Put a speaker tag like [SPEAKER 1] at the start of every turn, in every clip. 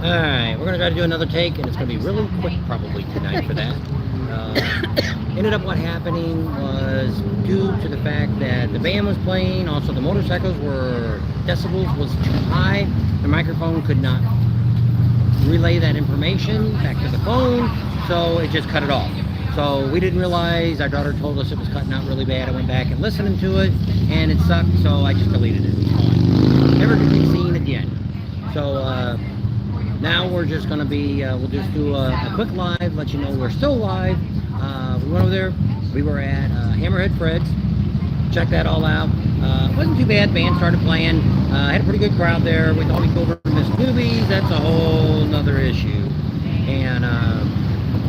[SPEAKER 1] Alright, we're going to try to do another take, and it's going to be really quick probably tonight for that. Ended up what happening was due to the fact that the band was playing, also the motorcycles were, decibels was too high, the microphone could not relay that information back to the phone, so it just cut it off. So we didn't realize, our daughter told us it was cutting out really bad. I went back and listened to it, and it sucked, so I just deleted it. Never to be seen again. So now we're just going to be, we'll just do a quick live, let you know we're still live. We went over there, we were at Hammerhead Fred's, check that all out. Wasn't too bad, band started playing, had a pretty good crowd there. We thought we'd go over to Miss Newbies, that's a whole nother issue. And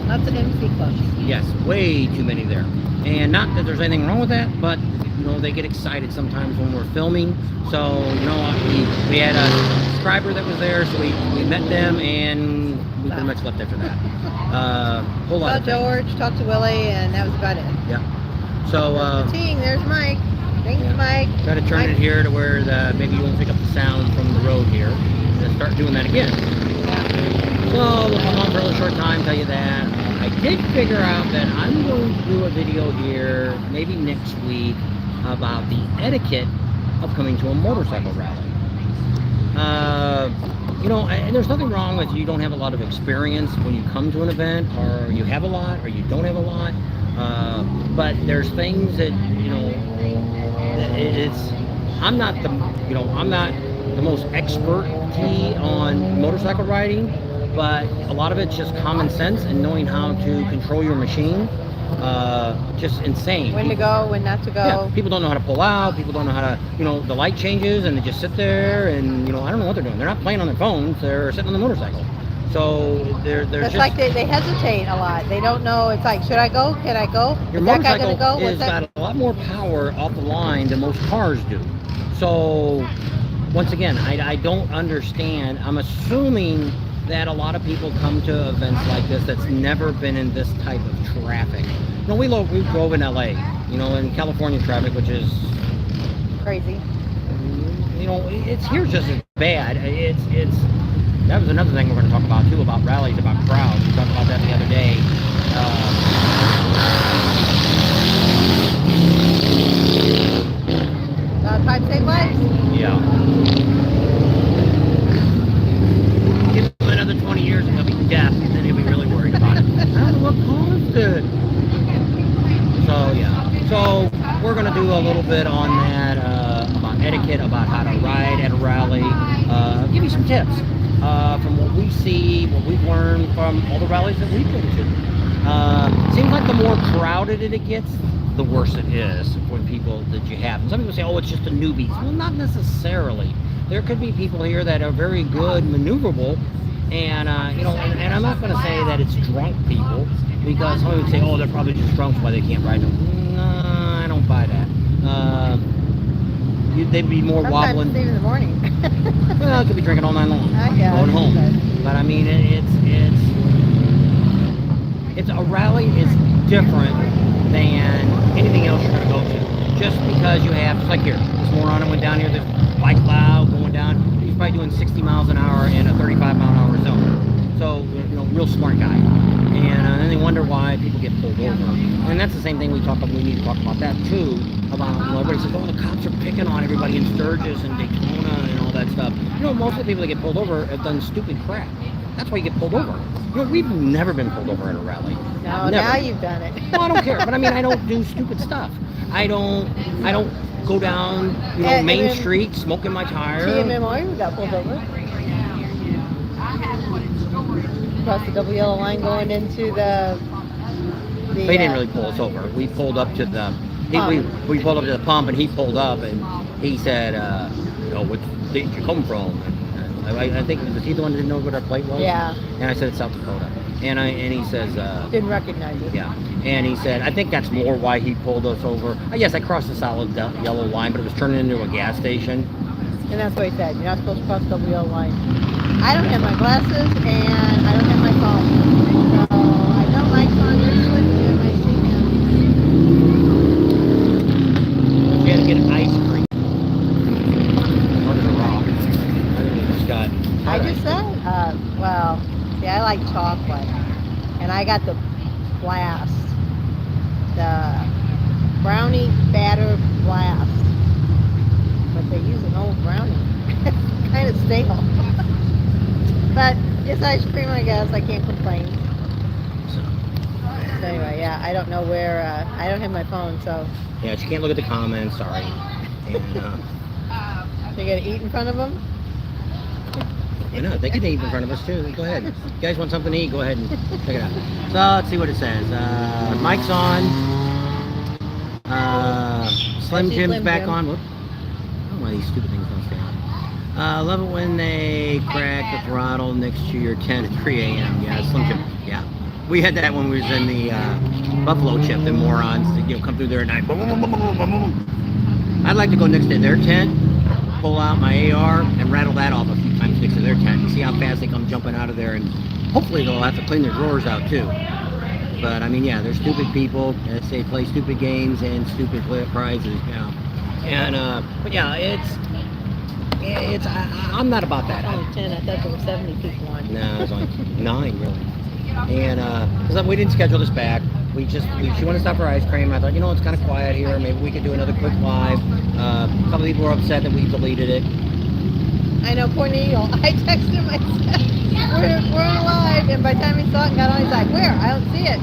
[SPEAKER 2] lots of MC clubs.
[SPEAKER 1] yes, way too many there. And not that there's anything wrong with that, but you know, they get excited sometimes when we're filming. So, you know, we had a subscriber that was there, so we met them, and we pretty much left after that. Whole lot of
[SPEAKER 2] George, talked to Willie, and that was about it.
[SPEAKER 1] Yeah. So,
[SPEAKER 2] there's Mike. Thanks, yeah. Mike.
[SPEAKER 1] Try to turn it here to where maybe you won't pick up the sound from the road here. And start doing that again. Yeah. So, we'll come on for a little short time, tell you that. I did figure out that I'm going to do a video here, maybe next week, about the etiquette of coming to a motorcycle rally. You know, and there's nothing wrong with you don't have a lot of experience when you come to an event, or you have a lot, or you don't have a lot. But there's things that, you know, I'm not the most expertise on motorcycle riding, but a lot of it's just common sense and knowing how to control your machine. Just insane.
[SPEAKER 2] When to go, when not to go.
[SPEAKER 1] Yeah, people don't know how to pull out, people don't know how to, you know, the light changes and they just sit there and, you know, I don't know what they're doing. They're not playing on their phones, they're sitting on the motorcycle. So they're
[SPEAKER 2] it's
[SPEAKER 1] just...
[SPEAKER 2] like they hesitate a lot. They don't know, it's like, should I go? Can I go?
[SPEAKER 1] Your motorcycle has got a lot more power off the line than most cars do. So, once again, I don't understand. I'm assuming that a lot of people come to events like this that's never been in this type of traffic. You know, we drove in LA, you know, in California traffic, which is
[SPEAKER 2] crazy.
[SPEAKER 1] You know, it's here just as bad. That was another thing we're going to talk about too, about rallies, about crowds. We talked about that the other day.
[SPEAKER 2] Time save lives?
[SPEAKER 1] Yeah. Give him another 20 years and he'll be deaf, and then he'll be really worried about it. I don't know what caused it. So, yeah. So, we're going to do a little bit on that, about etiquette, about how to ride at a rally. Give you some tips from what we see, what we've learned from all the rallies that we've been to. Seems like the more crowded it gets, the worse it is for people that you have. And some people say, oh, it's just the newbies. Well, not necessarily. There could be people here that are very good, maneuverable, and you know, and I'm not going to say that it's drunk people, because some would say, oh, they're probably just drunk, why they can't ride them. No, I don't buy that. They'd be more
[SPEAKER 2] sometimes
[SPEAKER 1] wobbling.
[SPEAKER 2] Sometimes in the morning.
[SPEAKER 1] Well, it could be drinking all night long,
[SPEAKER 2] going
[SPEAKER 1] home. But I mean, it's a rally is different than anything else you're going to go to. Just because you have, just like here, this moron went down here, this bike loud going down, he's probably doing 60 miles an hour in a 35 mile an hour zone. So, you know, real smart guy. And then they wonder why people get pulled over. And that's the same thing we need to talk about that too, about, you know, everybody says, oh, the cops are picking on everybody in Sturgis and Daytona and all that stuff. You know, most of the people that get pulled over have done stupid crap. That's why you get pulled over. You know, we've never been pulled over at a rally.
[SPEAKER 2] No,
[SPEAKER 1] never.
[SPEAKER 2] Now you've done it.
[SPEAKER 1] Well, I don't care, but I mean, I don't do stupid stuff. I don't go down, you know, Main Street smoking my tire.
[SPEAKER 2] TMMR, we got pulled over. Across the double yellow line going into the
[SPEAKER 1] they didn't really pull us over. We pulled up to the we pulled up to the pump, and he pulled up, and he said, you know, what state you come from? And I think, was he the one that didn't know what our plate was?
[SPEAKER 2] Yeah.
[SPEAKER 1] And I said, it's South Dakota. And he says,
[SPEAKER 2] didn't recognize it.
[SPEAKER 1] Yeah. And he said, I think that's more why he pulled us over. Yes, I crossed the solid yellow line, but it was turning into a gas station.
[SPEAKER 2] And that's what he said. You're not supposed to cross the double yellow line. I don't have my glasses, and I don't have my phone. So I know Mike's on your switch and my seat.
[SPEAKER 1] She had to get an ice cream. Or the rock. I think we just got.
[SPEAKER 2] I just said, well, Yeah, I like chocolate. And I got the blast. The brownie batter blast. But they use an old brownie. It's kind of stale. But it's ice cream, I guess. I can't complain.
[SPEAKER 1] So,
[SPEAKER 2] So anyway, yeah, I don't know where, I don't have my phone, so.
[SPEAKER 1] yeah, she can't look at the comments, sorry. And,
[SPEAKER 2] So you gotta eat in front of them?
[SPEAKER 1] I know, they can eat in front of us too. Go ahead. You guys want something to eat? Go ahead and check it out. So let's see what it says. Mic's on. Slim
[SPEAKER 2] see
[SPEAKER 1] Jim's
[SPEAKER 2] Slim
[SPEAKER 1] back
[SPEAKER 2] Jim.
[SPEAKER 1] on. Whoop. I don't know why these stupid things don't stay on. Love it when they crack the throttle next to your 10 at 3 a.m. Yeah, Slim Jim. Yeah. We had that when we was in the Buffalo Chip, the morons that come through there at night. Boom, boom, boom, boom, boom, boom. I'd like to go next to their tent, pull out my AR, and rattle that off a few times next to their tent and see how fast they come jumping out of there. And hopefully they'll have to clean their drawers out too. But I mean, yeah, they're stupid people. They play stupid games and stupid prizes, you know. And but yeah, I'm not about that.
[SPEAKER 2] Only 10, I thought there were 70 people on.
[SPEAKER 1] No, it was only 9 really. And because we didn't schedule this back, she wanted to stop for ice cream. I thought, you know, it's kind of quiet here. Maybe we could do another quick live. A couple people were upset that we deleted it.
[SPEAKER 2] I know, poor Neil. I texted him, I said, we're on live, and by the time he saw it and got on, he's like, where? I don't see it.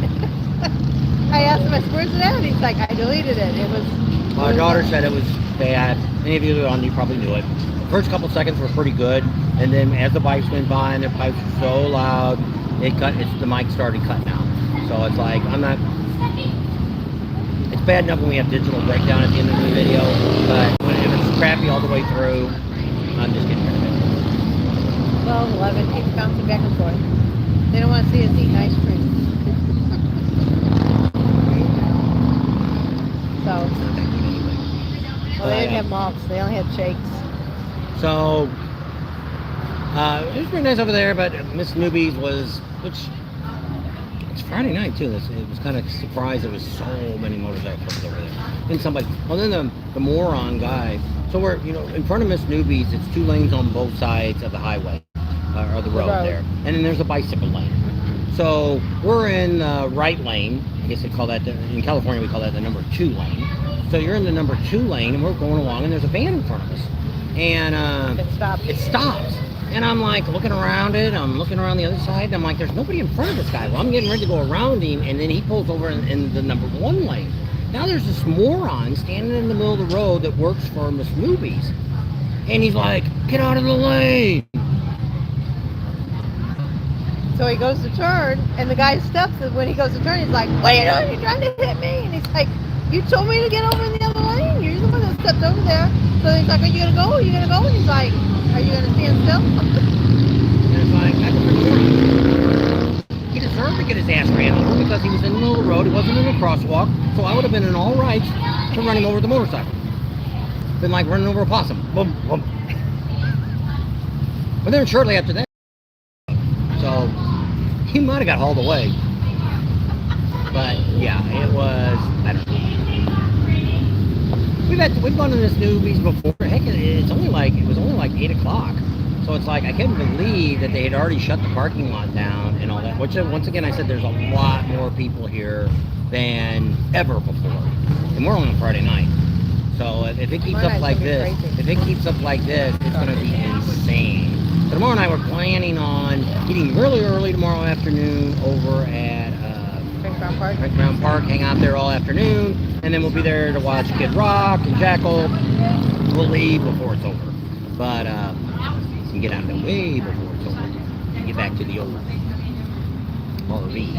[SPEAKER 2] I asked him, I said, where's it at? He's like, I deleted it. It was...
[SPEAKER 1] My daughter said it was bad. Any of you that are on, you probably knew it. The first couple seconds were pretty good, and then as the bikes went by and the pipes were so loud, the mic started cutting out. So it's like, it's bad enough when we have digital breakdown at the end of the video, but if it's crappy all the way through, I'm just getting rid of it.
[SPEAKER 2] 12, 11, keep bouncing back and forth. They don't want to see us eating ice cream. So,
[SPEAKER 1] It's not that good anyway.
[SPEAKER 2] well, they didn't have malts. They only had shakes.
[SPEAKER 1] So, it was pretty nice over there, but Miss Newbies it's Friday night too. It was kind of surprised there was so many motorcycles over there. And then the moron guy. So we're, in front of Miss Newbies, it's 2 lanes on both sides of the highway, or the road there. And then there's a bicycle lane. So we're in the right lane. I guess they call that, in California we call that the number 2 lane. So you're in the number 2 lane and we're going along and there's a van in front of us. And it stops. And I'm like looking around it, I'm looking around the other side, and I'm like, there's nobody in front of this guy. Well, I'm getting ready to go around him, and then he pulls over in the number 1 lane. Now there's this moron standing in the middle of the road that works for Miss Newbies. And he's like, get out of the lane.
[SPEAKER 2] So he goes to turn, and the guy stops, and when he goes to turn, he's like, what are you doing? You're trying to hit me. And he's like, you told me to get over in the other lane. You're the one that stepped over there. So he's like, are you going to go? Are you going to go? And he's like, are you going to stand still?
[SPEAKER 1] And it's like, I he deserved to get his ass ran over because he was in the middle of the road. He wasn't in a crosswalk. So I would have been in all rights to run him over with the motorcycle. Been like running over a possum. Boom, boom. But then shortly after that, so he might have got hauled away. But yeah, it was, I don't know. We've gone to this Newbies before. Heck, it was only like 8 o'clock. So it's like, I couldn't believe that they had already shut the parking lot down and all that. Which, once again, I said there's a lot more people here than ever before. And we're only on Friday night. So if it keeps up like this, it's going to be insane. So tomorrow night we're planning on eating really early tomorrow afternoon over at Brown Park, hang out there all afternoon, and then we'll be there to watch Kid Rock and Jackal. We'll leave before it's over. But we can get out of the way before it's over and get back to the old RV.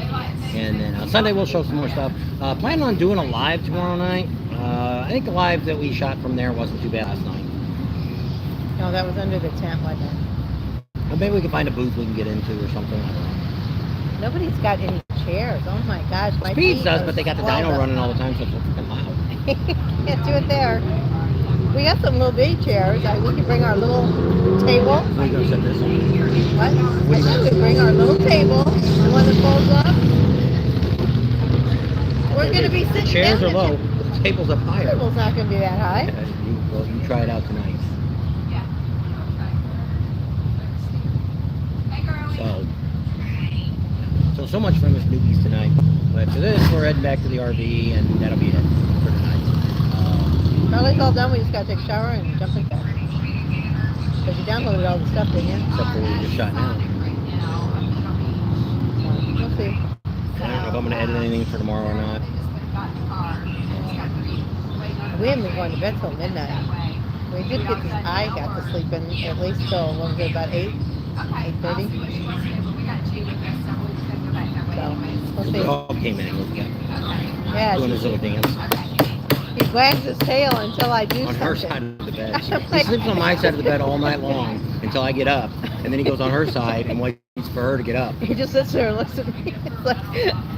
[SPEAKER 1] And then on Sunday we'll show some more stuff. Planning on doing a live tomorrow night. I think the live that we shot from there wasn't too bad last night.
[SPEAKER 2] No, that was under the tent, wasn't it?
[SPEAKER 1] Well, maybe we can find a booth we can get into or something. I don't know.
[SPEAKER 2] Nobody's got any chairs. Oh my gosh. My
[SPEAKER 1] Speeds
[SPEAKER 2] feet
[SPEAKER 1] does,
[SPEAKER 2] are
[SPEAKER 1] but they got the
[SPEAKER 2] swelled
[SPEAKER 1] dyno
[SPEAKER 2] up.
[SPEAKER 1] running all the time, so it's freaking loud.
[SPEAKER 2] Can't do it there. We got some little bitty chairs. We can bring our little table.
[SPEAKER 1] What are you going to set this on?
[SPEAKER 2] What? I said we bring our little table, the one that folds up. We're going to be sitting
[SPEAKER 1] Chairs
[SPEAKER 2] down.
[SPEAKER 1] are low. The table's up
[SPEAKER 2] The
[SPEAKER 1] higher.
[SPEAKER 2] table's not going to be that high.
[SPEAKER 1] You try it out tonight. So, so much fun with newbies tonight. But for this, we're heading back to the RV, and that'll be it for tonight.
[SPEAKER 2] Probably all done. We just gotta take a shower and jump in car. Because you downloaded all the stuff, didn't you?
[SPEAKER 1] Except for what we just shot now.
[SPEAKER 2] We'll see.
[SPEAKER 1] I don't know if I'm going to edit anything for tomorrow or not.
[SPEAKER 2] We haven't been going to bed till midnight. We did get this. I got to sleep in at least till what was it, about 8:30. So we'll
[SPEAKER 1] The
[SPEAKER 2] see.
[SPEAKER 1] dog came in and looked at
[SPEAKER 2] Yeah,
[SPEAKER 1] doing his little dance
[SPEAKER 2] he wags his tail until I do
[SPEAKER 1] on
[SPEAKER 2] something.
[SPEAKER 1] her side of the bed. He sleeps on my side of the bed all night long until I get up, and then he goes on her side and waits for her to get up.
[SPEAKER 2] He just sits there and looks at me. It's like,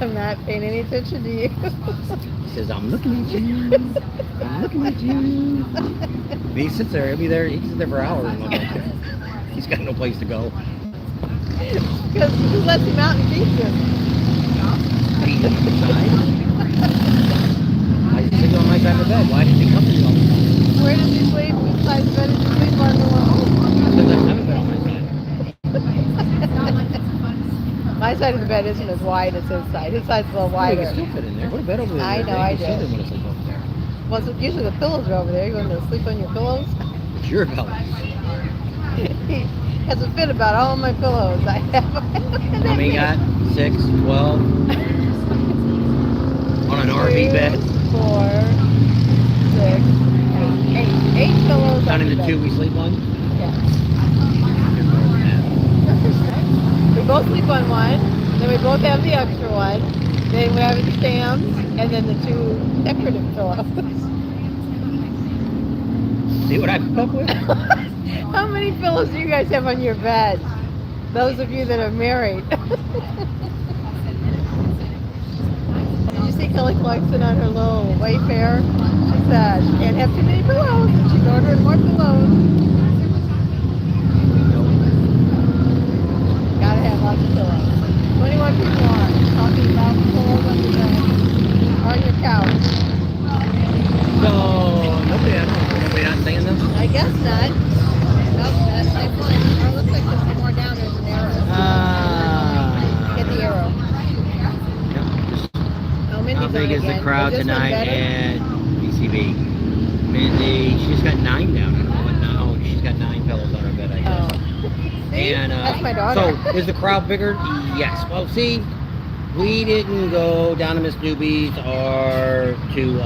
[SPEAKER 2] I'm not paying any attention to you.
[SPEAKER 1] He says, "I'm looking at you. I'm looking at you." And he sits there. He'll be there. He can sit there for hours. And look at you. He's got no place to go.
[SPEAKER 2] Because who lets him out and feeds him?
[SPEAKER 1] He's on the side. I sit on my side of the bed. Why didn't he come to me all the time?
[SPEAKER 2] Where does he sleep? Which side of the bed does he sleep on alone?
[SPEAKER 1] Because I haven't been on my side.
[SPEAKER 2] My side of the bed isn't as wide as his side. His side's a little
[SPEAKER 1] You
[SPEAKER 2] wider.
[SPEAKER 1] can still fit in there. Go to bed over there.
[SPEAKER 2] I know, I
[SPEAKER 1] You still
[SPEAKER 2] do.
[SPEAKER 1] didn't want to sleep over there.
[SPEAKER 2] Well, so usually the pillows are over there. You want to sleep on your pillows?
[SPEAKER 1] It's your belly.
[SPEAKER 2] He has a fit about all my pillows. I have.
[SPEAKER 1] How many you got? 6, 12? On an RV bed?
[SPEAKER 2] 4, 6, 8 pillows.
[SPEAKER 1] Down
[SPEAKER 2] on
[SPEAKER 1] in the
[SPEAKER 2] bed.
[SPEAKER 1] 2 we sleep on?
[SPEAKER 2] Yeah.
[SPEAKER 1] There's more than that.
[SPEAKER 2] We both sleep on one. Then we both have the extra one. Then we have the stands, and then the 2 decorative pillows.
[SPEAKER 1] See what I put up with?
[SPEAKER 2] How many pillows do you guys have on your bed? Those of you that are married. Did you see Kelly Clarkson on her little Wayfair? She said she can't have too many pillows, and she's ordering more pillows. Gotta have lots of pillows. 21 people are talking about pillows on your bed, on your couch.
[SPEAKER 1] So, nobody not saying this?
[SPEAKER 2] I guess not. Nope, that's the same one. Or it looks like there's some more down. There's an arrow. Get the arrow. Oh, Mindy's
[SPEAKER 1] How big
[SPEAKER 2] on
[SPEAKER 1] is the
[SPEAKER 2] again.
[SPEAKER 1] crowd
[SPEAKER 2] Is this one
[SPEAKER 1] tonight
[SPEAKER 2] better?
[SPEAKER 1] at BCB? Mindy, she's got 9 down. I don't know what now. Oh, she's got 9 pillows on her bed, I guess.
[SPEAKER 2] Oh. See?
[SPEAKER 1] And
[SPEAKER 2] That's my daughter.
[SPEAKER 1] so, is the crowd bigger? Yes. Well, see, we didn't go down to Miss Newbie's or to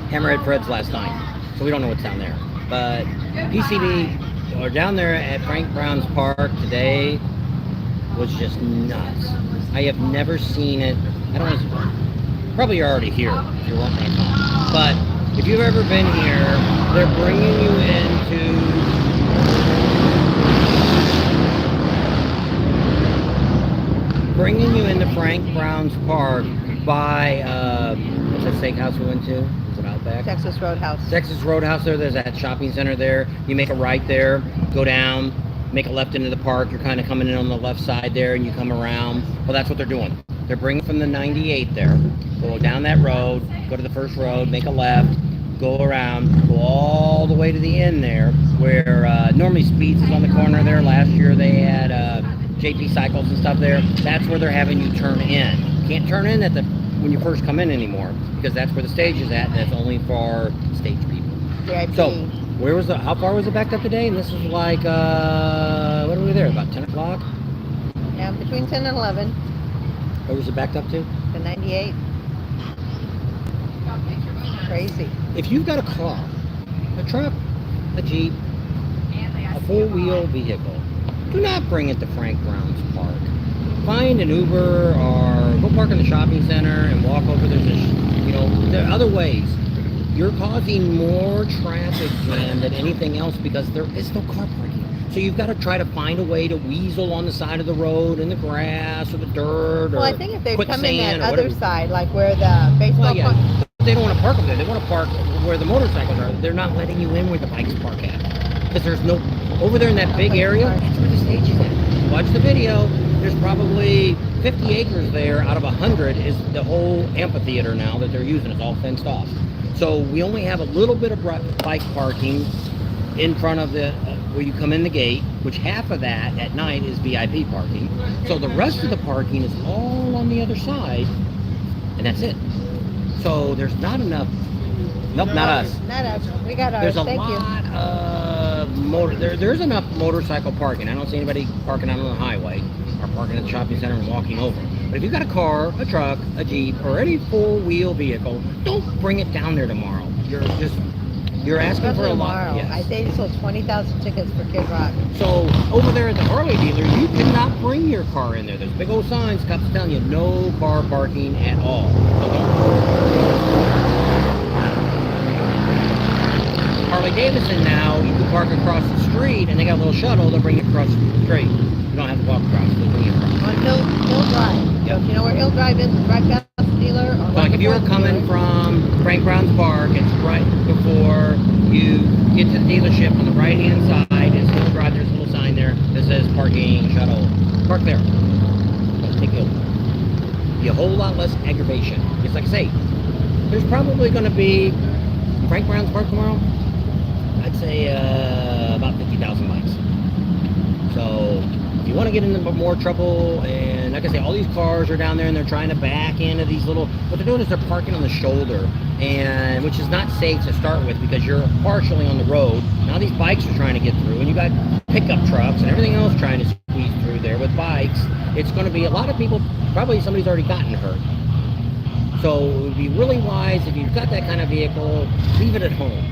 [SPEAKER 1] Hammerhead Fred's last night, so we don't know what's down there. But PCB or down there at Frank Brown's Park today was just nuts. I have never seen it. I don't know. Probably you're already here if you're walking around. But if you've ever been here, they're bringing you into Frank Brown's Park by what's that steakhouse we went to? Was it Outback?
[SPEAKER 2] Texas Roadhouse.
[SPEAKER 1] Texas Roadhouse there. There's that shopping center there. You make a right there, go down, make a left into the park. You're kind of coming in on the left side there, and you come around. Well, that's what they're doing. They're bringing from the 98 there. Go down that road, go to the first road, make a left, go around, go all the way to the end there, where normally Speeds is on the corner there. Last year they had JP Cycles and stuff there. That's where they're having you turn in. You can't turn in at the when you first come in anymore, because that's where the stage is at, and that's only for stage people.
[SPEAKER 2] VIP.
[SPEAKER 1] So, how far was it backed up today? And this is like, what were we there, about 10 o'clock?
[SPEAKER 2] Yeah, between 10 and 11.
[SPEAKER 1] Where was it backed up to?
[SPEAKER 2] The 98. Crazy.
[SPEAKER 1] If you've got a car, a truck, a Jeep, a four-wheel vehicle, do not bring it to Frank Brown's Park. Find an Uber or go park in the shopping center and walk over. There are other ways. You're causing more traffic jam than anything else because there is no car parking. So you've got to try to find a way to weasel on the side of the road in the grass or the dirt or
[SPEAKER 2] Well, I think if they come in
[SPEAKER 1] quicksand
[SPEAKER 2] that
[SPEAKER 1] or
[SPEAKER 2] other
[SPEAKER 1] whatever.
[SPEAKER 2] side, like where the baseball
[SPEAKER 1] Well, yeah, but they don't want to park them there. They want to park where the motorcycles are. They're not letting you in where the bikes park at. Because there's no, over there in that big area, that's where the stage is at. Watch the video. There's probably 50 acres there out of 100 is the whole amphitheater now that they're using. It's all fenced off. So we only have a little bit of bike parking in front of the where you come in the gate, which half of that at night is VIP parking. So the rest of the parking is all on the other side, and that's it. So there's not enough. Nope, not us.
[SPEAKER 2] Not us. We got ours.
[SPEAKER 1] There's a
[SPEAKER 2] Thank
[SPEAKER 1] lot of there's enough motorcycle parking. I don't see anybody parking out on the highway or parking at the shopping center and walking over. But if you've got a car, a truck, a Jeep, or any four-wheel vehicle, don't bring it down there tomorrow. You're asking for a lot.
[SPEAKER 2] Tomorrow.
[SPEAKER 1] Yes.
[SPEAKER 2] I think they sold 20,000 tickets for Kid Rock.
[SPEAKER 1] So over there at the Harley dealer, you cannot bring your car in there. There's big old signs, cops telling you no car parking at all. So Harley Davidson now, you can park across the street, and they got a little shuttle. They'll bring you across the street. You don't have to walk across. They'll bring you across.
[SPEAKER 2] On Hill Drive.
[SPEAKER 1] Yep.
[SPEAKER 2] So if you know where Hill Drive is, right past the dealer. Or
[SPEAKER 1] So like if you were coming from Frank Brown's Park, it's right before you get to the dealership on the right-hand side. It's Hill Drive. There's a little sign there that says parking shuttle. Park there. Take it. Be a whole lot less aggravation. It's like I say, there's probably going to be Frank Brown's Park tomorrow. I'd say about 50,000 bikes. So if you want to get into more trouble, and like I say, all these cars are down there and they're trying to back into these little, what they're doing is they're parking on the shoulder, and which is not safe to start with because you're partially on the road. Now these bikes are trying to get through, and you got pickup trucks and everything else trying to squeeze through there with bikes. It's going to be a lot of people, probably somebody's already gotten hurt. So it would be really wise if you've got that kind of vehicle, leave it at home.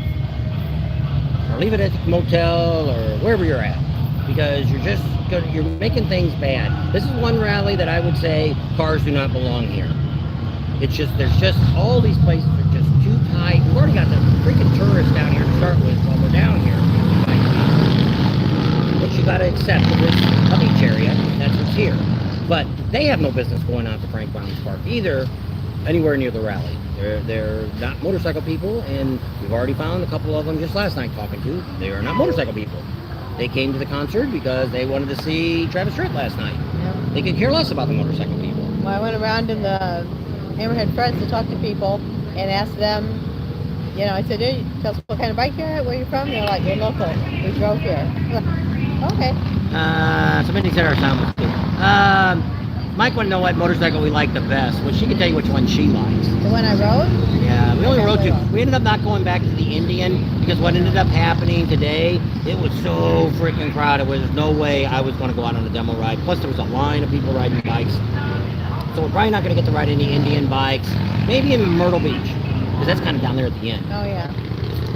[SPEAKER 1] Or leave it at the motel or wherever you're at, because you're making things bad. This is one rally that I would say cars do not belong here. It's just there's just all these places are just too tight. We've already got the freaking tourists down here to start with while we're down here. Which you got to accept in this beach area. That's what's here. But they have no business going out to Frank Brown's Park either, anywhere near the rally. They're not motorcycle people, and we've already found a couple of them just last night talking to. They are not motorcycle people. They came to the concert because they wanted to see Travis Tritt last night.
[SPEAKER 2] Yep.
[SPEAKER 1] They could care less about the motorcycle people.
[SPEAKER 2] Well, I went around in the Hammerhead Friends to talk to people and ask them, you know, I said, hey, tell us what kind of bike you're at, where you're from. They're like, we're local. We drove here. Okay.
[SPEAKER 1] Somebody said our sound was good. Mike wanted to know what motorcycle we like the best. Well, she can tell you which one she likes.
[SPEAKER 2] The one I rode?
[SPEAKER 1] Yeah, we only rode two.
[SPEAKER 2] Well.
[SPEAKER 1] We ended up not going back to the Indian because what ended up happening today, it was so freaking crowded. There was no way I was going to go out on a demo ride. Plus, there was a line of people riding bikes. So we're probably not going to get to ride any Indian bikes. Maybe in Myrtle Beach, because that's kind of down there at the end.
[SPEAKER 2] Oh, yeah.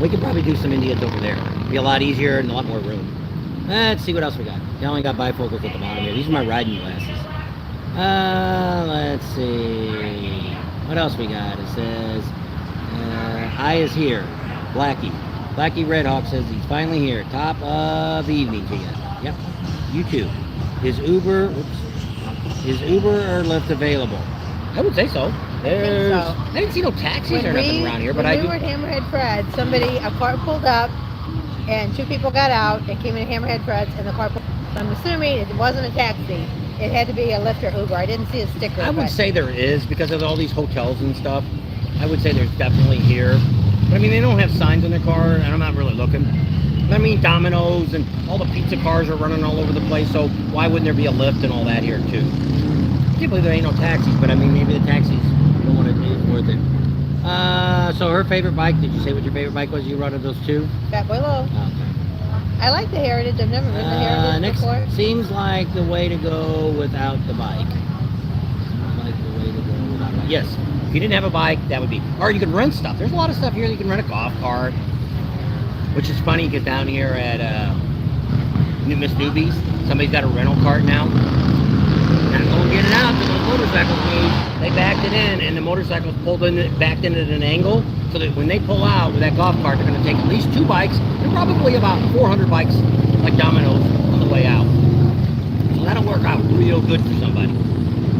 [SPEAKER 1] We could probably do some Indians over there. Be a lot easier and a lot more room. Let's see what else we got. I only got bifocals at the bottom here. These are my riding glasses. Let's see. What else we got? It says, I is here. Blackie Redhawk says he's finally here. Top of the evening to you. Yep. You too. Is Uber or Lyft available? I would say so. I didn't see no taxis or nothing around here, but
[SPEAKER 2] when we were at Hammerhead Fred, a car pulled up, and two people got out and came in Hammerhead Fred's, and the car pulled up. I'm assuming it wasn't a taxi. It had to be a Lyft or Uber. I didn't see a sticker.
[SPEAKER 1] I would say there is, because of all these hotels and stuff. I would say there's definitely here. But I mean, they don't have signs on their car, and I'm not really looking. But I mean, Domino's and all the pizza cars are running all over the place, so why wouldn't there be a Lyft and all that here too? I can't believe there ain't no taxis, but I mean, maybe the taxis don't want to do it worth it. So her favorite bike, did you say what your favorite bike was? You rode those two?
[SPEAKER 2] Fat Boy Low.
[SPEAKER 1] Okay.
[SPEAKER 2] I like the Heritage. I've never ridden the Heritage
[SPEAKER 1] next
[SPEAKER 2] before.
[SPEAKER 1] seems like the way to go without the bike. Yes, if you didn't have a bike, that would be. Or you could rent stuff. There's a lot of stuff here. You can rent a golf cart, which is funny because down here at Miss Newbie's, somebody's got a rental cart now. Not going to get it out to those motorcycles move. They backed it in, and the motorcycles backed in at an angle, so that when they pull out with that golf cart, they're going to take at least two bikes and probably about 400 bikes, like dominoes, on the way out. So that'll work out real good for somebody.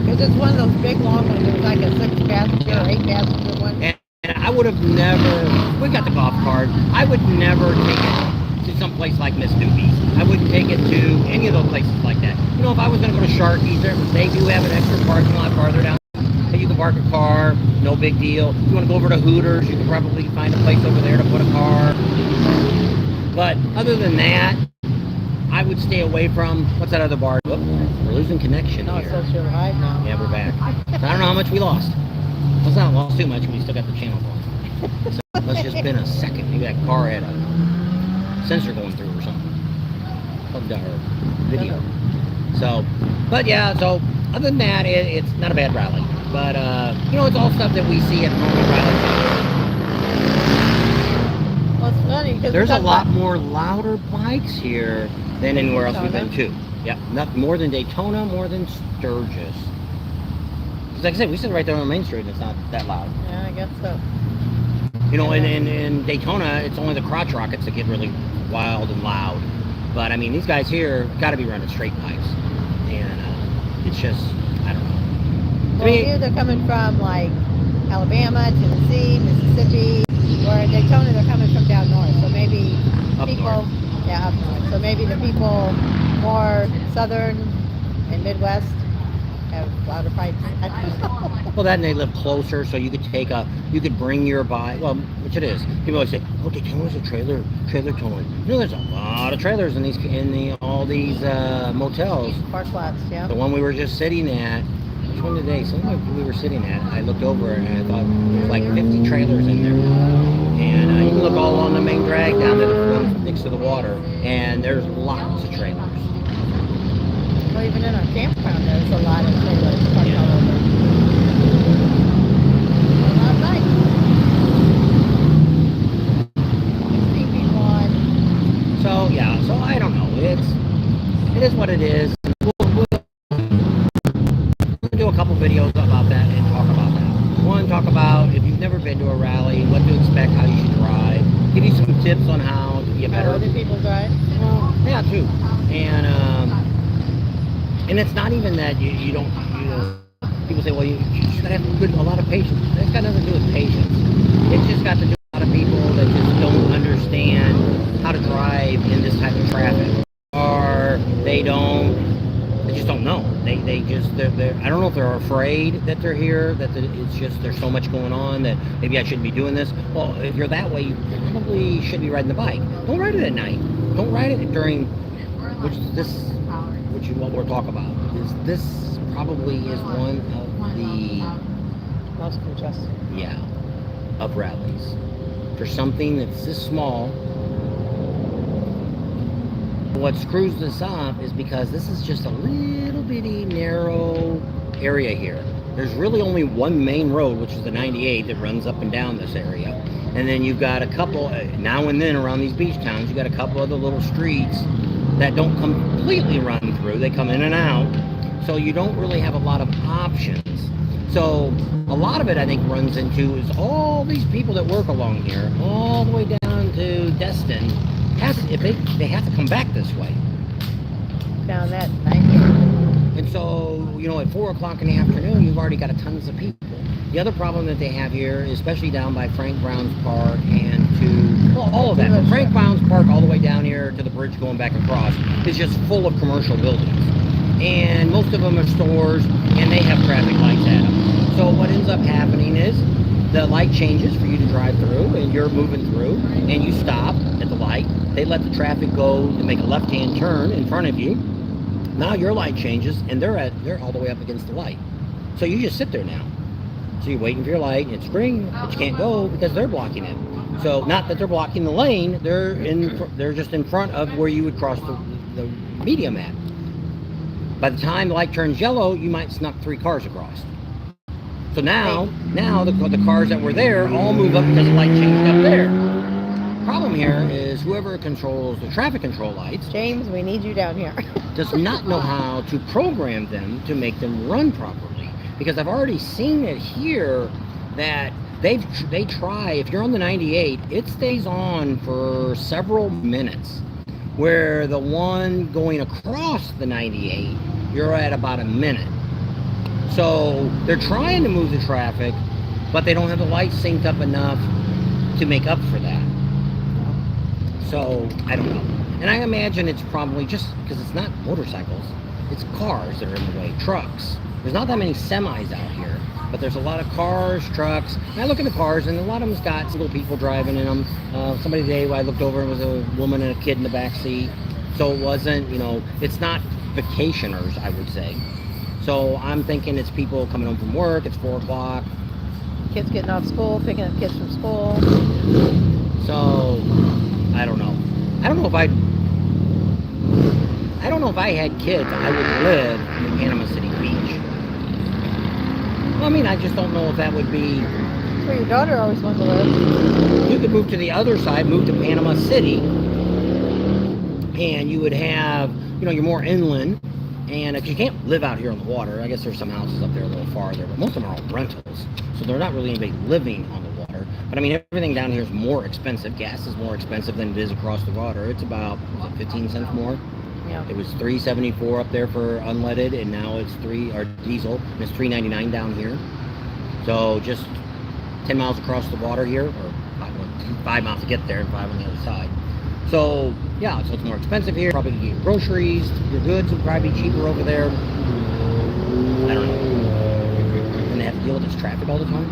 [SPEAKER 2] Because it's one of those big long ones. It was like a 6-passenger or 8-passenger one.
[SPEAKER 1] And I would have never, we got the golf cart, I would never take it to some place like Miss Newbie's. I wouldn't take it to any of those places like that. You know, if I was going to go to Sharky's, they do have an extra parking lot farther down. You can park a car, no big deal. If you want to go over to Hooters, you can probably find a place over there to put a car. But other than that, I would stay away from, what's that other bar? Whoop, we're losing connection
[SPEAKER 2] No,
[SPEAKER 1] here.
[SPEAKER 2] it says you're live now.
[SPEAKER 1] Yeah, we're back. So I don't know how much we lost. Well, it's not lost too much, we still got the channel going. So it must just been a second. Maybe that car had a sensor going through or something. Of our video. So, but yeah, so other than that, it's not a bad rally. But, you know, it's all stuff that we see at normal rallies.
[SPEAKER 2] Well, it's funny because
[SPEAKER 1] There's a lot more louder bikes here than anywhere else we've been to. Yeah, not more than Daytona, more than Sturgis. 'Cause like I said, we sit right there on Main Street and it's not that loud.
[SPEAKER 2] Yeah, I guess so.
[SPEAKER 1] You know, in Daytona, it's only the crotch rockets that get really wild and loud. But I mean, these guys here got to be running straight pipes. And it's just, I don't know.
[SPEAKER 2] Well, here they're coming from like Alabama, Tennessee, Mississippi, or in Daytona they're coming from down north. So maybe
[SPEAKER 1] Up
[SPEAKER 2] people,
[SPEAKER 1] north.
[SPEAKER 2] yeah, up north. So maybe the people more southern and Midwest have louder pipes. I don't know.
[SPEAKER 1] Well, that and they live closer, so you could bring your bike. Well, which it is. People always say, "Oh, Daytona's a trailer towing." You know, there's a lot of trailers in all these motels.
[SPEAKER 2] Park lots, yeah.
[SPEAKER 1] The one we were just sitting at. Which one today? Something we were sitting at. I looked over and I thought there's like 50 trailers in there, and you can look all along the main drag down to the one next to the water, and there's lots of trailers.
[SPEAKER 2] Well, even in our campground, there's a lot of trailers parked all over. A lot of bikes. 16 people on.
[SPEAKER 1] So yeah, so I don't know. It is what it is. We'll do a couple videos about that and talk about that. One, talk about if you've never been to a rally, what to expect, how you should drive. Give you some tips on how to get better.
[SPEAKER 2] How other people drive?
[SPEAKER 1] Well, yeah, too. And it's not even that you don't. People say, well, you just gotta have a lot of patience. That's got nothing to do with patience. It's just got to do with a lot of people that just don't understand how to drive in this type of traffic, or they just don't know. They're I don't know if they're afraid that they're here, it's just there's so much going on that maybe I shouldn't be doing this. Well, if you're that way, you probably should be riding the bike. Don't ride it at night. Don't ride it during what we're talking about. This probably is one of the
[SPEAKER 2] Most congested.
[SPEAKER 1] of rallies. For something that's this small, what screws this up is because this is just a little bitty narrow area here. There's really only one main road, which is the 98 that runs up and down this area, and then you've got a couple now and then around these beach towns. You got a couple other little streets that don't completely run through. They come in and out, so you don't really have a lot of options. So a lot of it, I think, runs into is all these people that work along here, all the way down to Destin. They have to come back this way.
[SPEAKER 2] Down that 90.
[SPEAKER 1] And so, you know, at 4 o'clock in the afternoon, you've already got tons of people. The other problem that they have here, especially down by Frank Brown's Park and all of that. From Frank Brown's Park all the way down here to the bridge going back across is just full of commercial buildings. And most of them are stores, and they have traffic lights at them. So what ends up happening is the light changes for you to drive through, and you're moving through, and you stop at the light. They let the traffic go to make a left-hand turn in front of you. Now your light changes, and they're all the way up against the light. So you just sit there now. So you're waiting for your light, and it's green, but you can't go because they're blocking it. So not that they're blocking the lane, they're just in front of where you would cross the medium at. By the time the light turns yellow, you might snuck 3 cars across. So now the cars that were there all move up because the light changed up there. Problem here is whoever controls the traffic control lights,
[SPEAKER 2] James, we need you down here.
[SPEAKER 1] does not know how to program them to make them run properly. Because I've already seen it here that they try, if you're on the 98, it stays on for several minutes. Where the one going across the 98, you're at about a minute. So they're trying to move the traffic, but they don't have the lights synced up enough to make up for that. So I don't know. And I imagine it's probably just because it's not motorcycles, it's cars that are in the way, trucks. There's not that many semis out here. but there's a lot of cars, trucks. And I look at the cars, and a lot of them's got single people driving in them. Somebody today, I looked over, and was a woman and a kid in the back seat. So it wasn't, it's not vacationers, I would say. So I'm thinking it's people coming home from work. It's 4 o'clock.
[SPEAKER 2] Kids getting off school, picking up kids from school.
[SPEAKER 1] So I don't know. I don't know if I had kids, I would live in Panama City Beach. Well, I mean, I just don't know if that would be.
[SPEAKER 2] That's where your daughter always wanted to live.
[SPEAKER 1] You could move to the other side, move to Panama City, and you would have, you're more inland. And you can't live out here on the water. I guess there's some houses up there a little farther, but most of them are all rentals. So they're not really anybody living on the water. But I mean, everything down here is more expensive. Gas is more expensive than it is across the water. It's about 15 cents more.
[SPEAKER 2] Yeah.
[SPEAKER 1] It was $3.74 up there for unleaded, and now it's diesel, and it's $3.99 down here. So just 10 miles across the water here, or 5 miles to get there, and 5 on the other side. So yeah, so it's more expensive here. Probably get your groceries, your goods will probably be cheaper over there. I don't know. And they have to deal with this traffic all the time.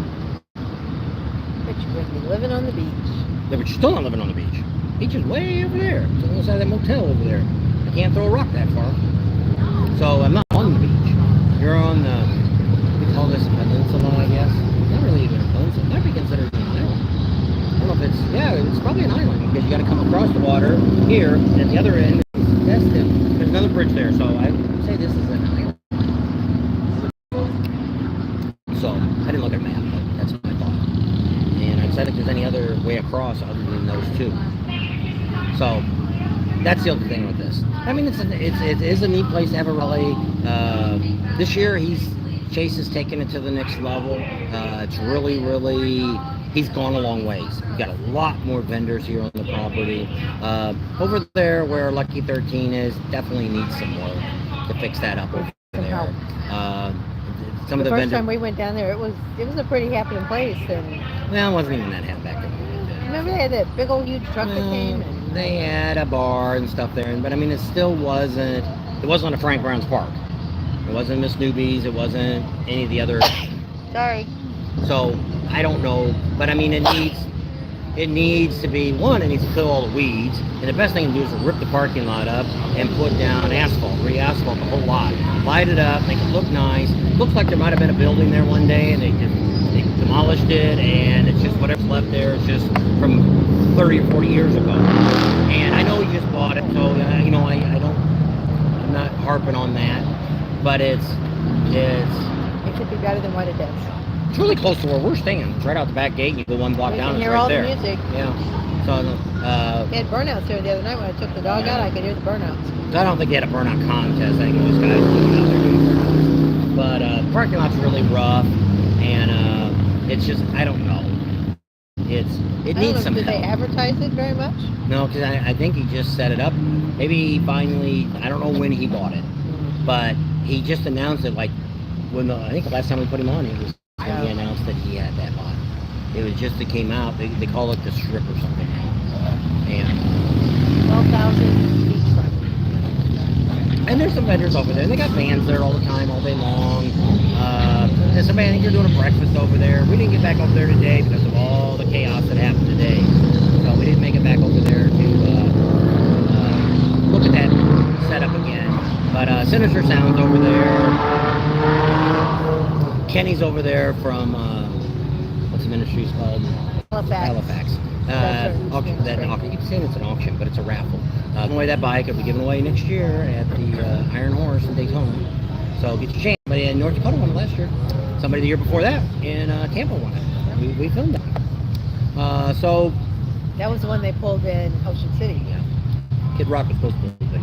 [SPEAKER 2] But you would be living on the beach.
[SPEAKER 1] Yeah, but you're still not living on the beach. Beach is way over there. It's on the other side of that motel over there. I can't throw a rock that far. So I'm not on the beach. You're on the, we call this a peninsula, I guess. Not really even a peninsula. It might be considered an island. I don't know if it's probably an island, because you got to come across the water here, and at the other end, there's another bridge there, so I would say this is an island. So, I didn't look at a map, but that's my thought. And I decided if there's any other way across other than those two. So, that's the other thing with this. I mean, it is a neat place to have a rally. This year, Chase has taken it to the next level. It's really, really... He's gone a long ways. We've got a lot more vendors here on the property. Over there where Lucky 13 is, definitely needs some work to fix that up over there. Some of the
[SPEAKER 2] first time we went down there, it was a pretty happening place. And
[SPEAKER 1] well, it wasn't even that happening back then.
[SPEAKER 2] Remember they had that big old huge truck that came? And
[SPEAKER 1] they had a bar and stuff there, but I mean, it still wasn't. It wasn't a Frank Brown's Park. It wasn't Miss Newbie's. It wasn't any of the other.
[SPEAKER 2] Sorry.
[SPEAKER 1] So I don't know, but I mean, it needs to be, one, it needs to kill all the weeds, and the best thing to do is rip the parking lot up and put down asphalt, re-asphalt the whole lot, light it up, make it look nice. Looks like there might have been a building there one day, and they demolished it, and it's just whatever's left there. It's just from 30 or 40 years ago. And I know he just bought it, so I'm not harping on that, but it
[SPEAKER 2] could be better than what it is.
[SPEAKER 1] It's really close to where we're staying. It's right out the back gate, and you go one block down,
[SPEAKER 2] and
[SPEAKER 1] it's
[SPEAKER 2] hear
[SPEAKER 1] right
[SPEAKER 2] all
[SPEAKER 1] there.
[SPEAKER 2] the music.
[SPEAKER 1] Yeah. So
[SPEAKER 2] they had burnouts there the other night when I took the dog out. I could hear the burnouts.
[SPEAKER 1] I don't think they had a burnout contest. I think those guys were out there doing burnouts. But the parking lot's really rough, and it's just, I don't know. It needs some help.
[SPEAKER 2] Did they advertise it very much?
[SPEAKER 1] No, because I think he just set it up. Maybe he finally, I don't know when he bought it, but he just announced it like I think the last time we put him on, it was when he announced that he had that lot. It was just, it came out, they call it the strip or something. And
[SPEAKER 2] 12,000 beachfront.
[SPEAKER 1] And there's some vendors over there. They got vans there all the time, all day long. And somebody, I think you're doing a breakfast over there. We didn't get back over there today because of all the chaos that happened today. So we didn't make it back over there to look at that setup again. But Sinister Sound's over there. Kenny's over there from, what's the ministry's called? Halifax. Auction. I keep saying it's an auction, but it's a raffle. Giving away that bike. It'll be given away next year at the Iron Horse in Daytona. So get your chance. Somebody in North Dakota won it last year. Somebody the year before that in Tampa won it. We filmed it. So
[SPEAKER 2] that was the one they pulled in Ocean City.
[SPEAKER 1] Yeah. Kid Rock was supposed to pull it.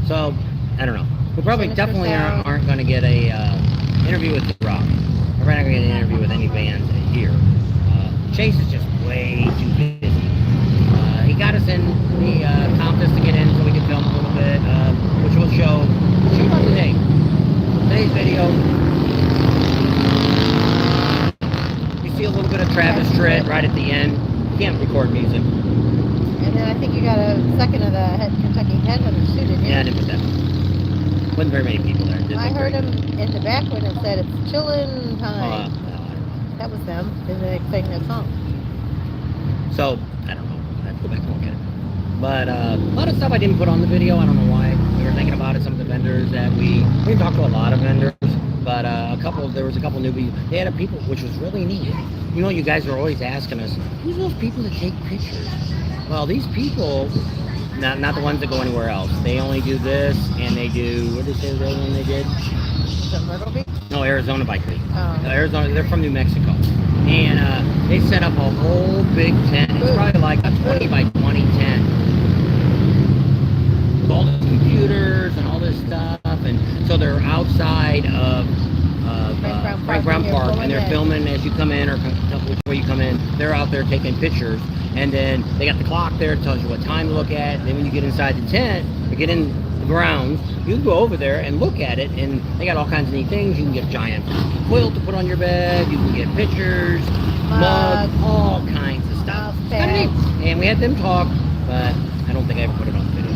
[SPEAKER 1] So I don't know. We probably definitely aren't going to get a interview with Kid Rock. We're probably not going to get an interview with any bands here. Chase is just way too busy. He got us in the contest to get in so we could film a little bit, which will show about today. Today's video. You see a little bit of Travis Tritt right at the end. You can't record music.
[SPEAKER 2] And then I think you got a second of the Kentucky Headhunters too, didn't you?
[SPEAKER 1] Yeah, I didn't put that. Wasn't very many people there. Didn't
[SPEAKER 2] I
[SPEAKER 1] look
[SPEAKER 2] heard
[SPEAKER 1] very
[SPEAKER 2] them
[SPEAKER 1] good.
[SPEAKER 2] in the back when it said it's chillin' time.
[SPEAKER 1] No, I don't know.
[SPEAKER 2] That was them. And they sang their song.
[SPEAKER 1] So, I don't know. I have to go back and look at it. But a lot of stuff I didn't put on the video. I don't know why. We were thinking about it. Some of the vendors that we talked to a lot of vendors, but there was a couple newbies. They had people, which was really neat. You know, you guys are always asking us, who's those people that take pictures? Well, these people, not the ones that go anywhere else. They only do this, and they do, what did they say the other one they did?
[SPEAKER 2] Is it Myrtle Beach?
[SPEAKER 1] No, Arizona Bike Week.
[SPEAKER 2] Oh.
[SPEAKER 1] Arizona, they're from New Mexico. And they set up a whole big tent. It's probably like a 20 by 20 tent. With all the computers and all this stuff. And so they're outside of Frank Brown Park, and they're filming as you come in, or which way you come in. They're out there taking pictures. And then they got the clock there. It tells you what time to look at. And then when you get inside the tent, or get in the grounds, you can go over there and look at it, and they got all kinds of neat things. You can get a giant quilt to put on your bed. You can get pictures, mugs, all kinds of stuff. It's kind of neat. And we had them talk, but I don't think I ever put it on the video.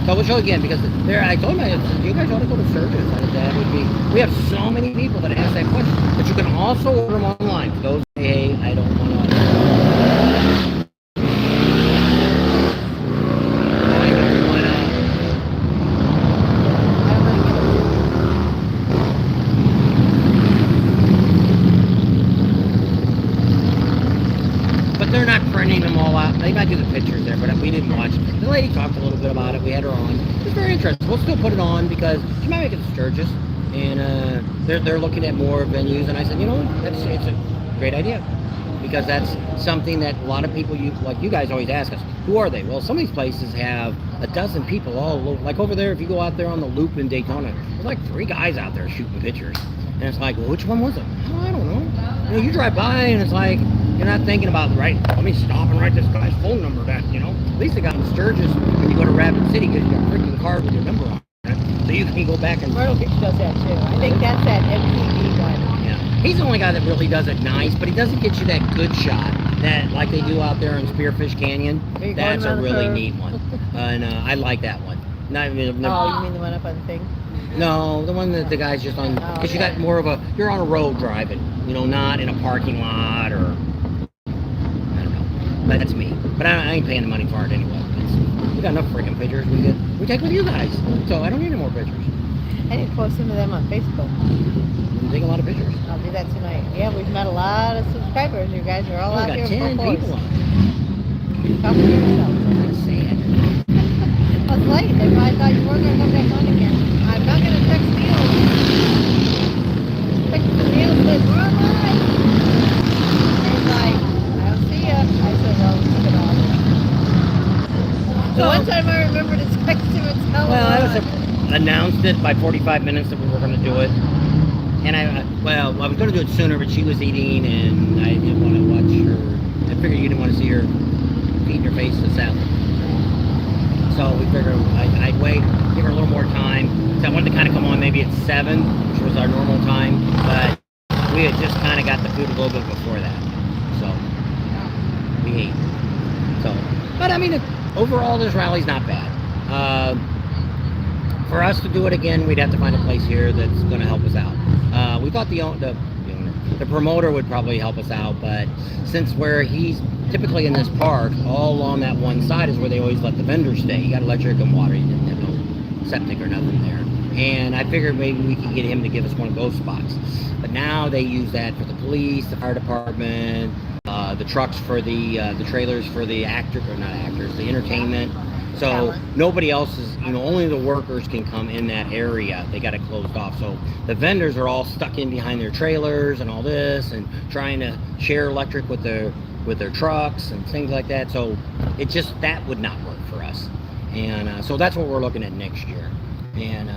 [SPEAKER 1] So we'll show again, because there, I told them, you guys ought to go to Sturgis. That would be. We have so many people that ask that question, but you can also order them online. For those, hey, I don't want to. They're not printing them all out. They might do the pictures there, but we didn't watch it. The lady talked a little bit about it. We had her on. It's very interesting. We'll still put it on because she might make it to Sturgis, and they're looking at more venues. And I said, you know, it's a great idea, because that's something that a lot of people, like you guys, always ask us, who are they? Well, some of these places have a dozen people all over. Like over there, if you go out there on the loop in Daytona, there's like 3 guys out there shooting pictures. And it's like, well, which one was it? Oh, I don't know. You know, you drive by and it's like, you're not thinking about, right, let me stop and write this guy's phone number down, you know? At least they got in Sturgis when you go to Rapid City, because you got a freaking card with your number on it. So you can go back and...
[SPEAKER 2] Myrtle Beach does that too. I think that's that MTV one.
[SPEAKER 1] Yeah. He's the only guy that really does it nice, but he doesn't get you that good shot that, like they do out there in Spearfish Canyon. That's a really neat one. And I like that one. Not even,
[SPEAKER 2] oh, you mean the one up on the thing?
[SPEAKER 1] No, the one that the guy's just on, because you got more of a, you're on a road driving, you know, not in a parking lot, or, I don't know, but that's me. But I ain't paying the money for it anyway. We got enough freaking pictures we take with you guys, so I don't need any more pictures.
[SPEAKER 2] I need to post some of them on Facebook.
[SPEAKER 1] We take a lot of pictures.
[SPEAKER 2] I'll do that tonight. Yeah, we've met a lot of subscribers. You guys are all out here.
[SPEAKER 1] We got 10 people on.
[SPEAKER 2] Talk to yourself.
[SPEAKER 1] That's sad.
[SPEAKER 2] Well, it's late. They probably thought you weren't going to come back on again. I'm not going to text Neil. Text Neil said, we're online. He's like, I don't see ya. I said, well, look it off. So one time I remember to text him and tell him.
[SPEAKER 1] Well, I announced it by 45 minutes that we were going to do it. And I was going to do it sooner, but she was eating, and I didn't want to watch her. I figured you didn't want to see her feeding her face to salad. So we figured I'd wait, give her a little more time. So I wanted to kind of come on maybe at 7, which was our normal time, but we had just kind of got the food a little bit before that. So we ate. So, but I mean, overall, this rally's not bad. For us to do it again, we'd have to find a place here that's going to help us out. We thought the promoter would probably help us out, but since where he's typically in this park, all along that one side is where they always let the vendors stay. You got electric and water. You didn't have no septic or nothing there. And I figured maybe we could get him to give us one of those spots. But now they use that for the police, the fire department, the trucks for the trailers for the the entertainment. So nobody else is, only the workers can come in that area. They got it closed off. So the vendors are all stuck in behind their trailers and all this, and trying to share electric with their trucks and things like that. So that would not work for us. And so that's what we're looking at next year. And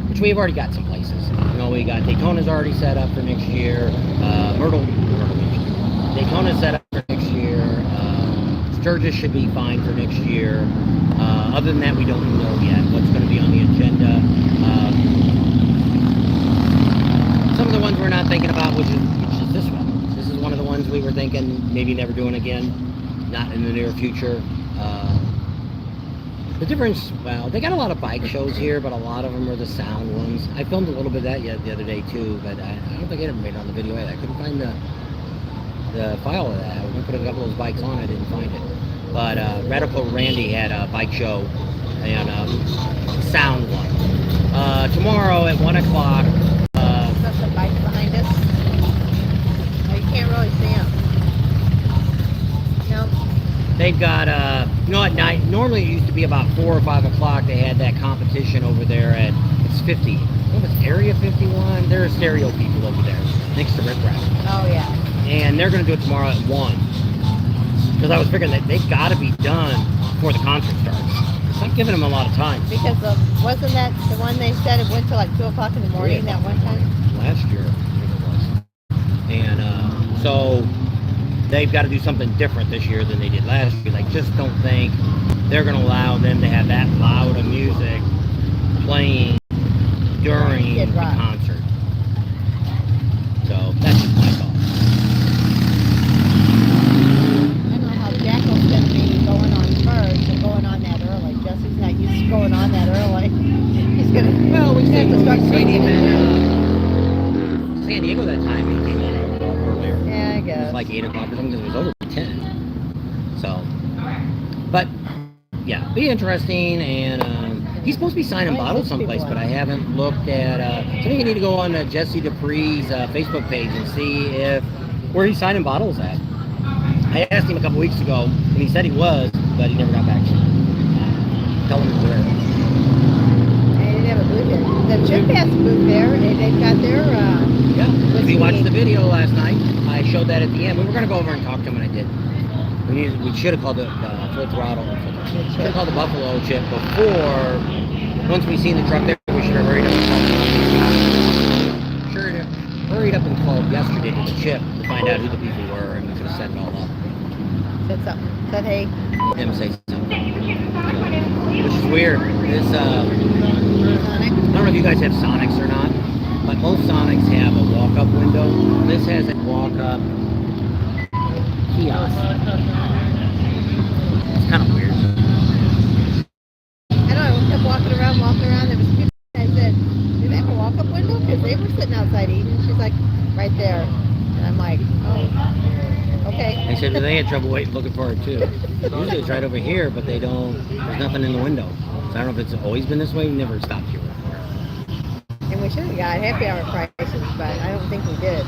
[SPEAKER 1] which we've already got some places. We got Daytona's already set up for next year. Myrtle Beach. Daytona's set up for next year. Sturgis should be fine for next year. Other than that, we don't know yet what's going to be on the agenda. Some of the ones we're not thinking about, which is this one. This is one of the ones we were thinking maybe never doing again, not in the near future. The difference, well, they got a lot of bike shows here, but a lot of them are the sound ones. I filmed a little bit of that the other day too, but I don't think I ever made it on the video either. I couldn't find the file of that. We put a couple of those bikes on, I didn't find it. But Radical Randy had a bike show and sound one. Tomorrow at 1 o'clock.
[SPEAKER 2] Got some bikes behind us. Oh, you can't really see them. No.
[SPEAKER 1] They've got, at night, normally it used to be about 4 or 5 o'clock, they had that competition over there at, it's 50, what was it, Area 51? There are stereo people over there, next to Rip Rap.
[SPEAKER 2] Oh, yeah.
[SPEAKER 1] And they're going to do it tomorrow at 1. Because I was figuring that they've got to be done before the concert starts. It's not giving them a lot of time.
[SPEAKER 2] Because wasn't that the one they said it went till like 2 o'clock in the morning that one time?
[SPEAKER 1] Last year, I think it was. And so they've got to do something different this year than they did last year. I just don't think they're going to allow them to have that loud of music playing during the concert. So that's just my thought.
[SPEAKER 2] I don't know how Jackal's going to be going on first and going on that early. Jesse's not used to going on that early. He's going to,
[SPEAKER 1] well, we
[SPEAKER 2] have to start
[SPEAKER 1] seen him
[SPEAKER 2] singing.
[SPEAKER 1] in San Diego that time. He came on earlier.
[SPEAKER 2] Yeah, I
[SPEAKER 1] It
[SPEAKER 2] guess.
[SPEAKER 1] was like 8 o'clock or something because it was over 10. So, but yeah, be interesting. And he's supposed to be signing bottles someplace, but I haven't looked at. I think you need to go on Jesse Dupree's Facebook page and see where he's signing bottles at. I asked him a couple weeks ago, and he said he was, but he never got back to me. Tell him where.
[SPEAKER 2] They didn't have a booth there. The Chip has a booth there. They've got their.
[SPEAKER 1] Yeah. If you watched the video last night, I showed that at the end. We were going to go over and talk to him, and I did. We should have called it Full Throttle. Should have called the Buffalo Chip before. Once we seen the truck there, we should have hurried up and called. Hurried up and called yesterday to the Chip to find out who the people were, and we could have set it all up.
[SPEAKER 2] Said something. Said hey.
[SPEAKER 1] Him say something. Which is weird. This
[SPEAKER 2] Sonic.
[SPEAKER 1] I don't know if you guys have Sonics or not, but most Sonics have a walk-up window. This has a walk-up kiosk. It's kind of weird.
[SPEAKER 2] I know. I kept walking around. There was people. I said, "Do they have a walk-up window?" Because they were sitting outside eating. She's like, "Right there." And I'm like, "Oh, okay."
[SPEAKER 1] They said that they had trouble looking for it too. Usually it's right over here, but they don't. There's nothing in the window. So I don't know if it's always been this way. We never stopped here before.
[SPEAKER 2] And we should have got happy hour prices, but I don't think we did.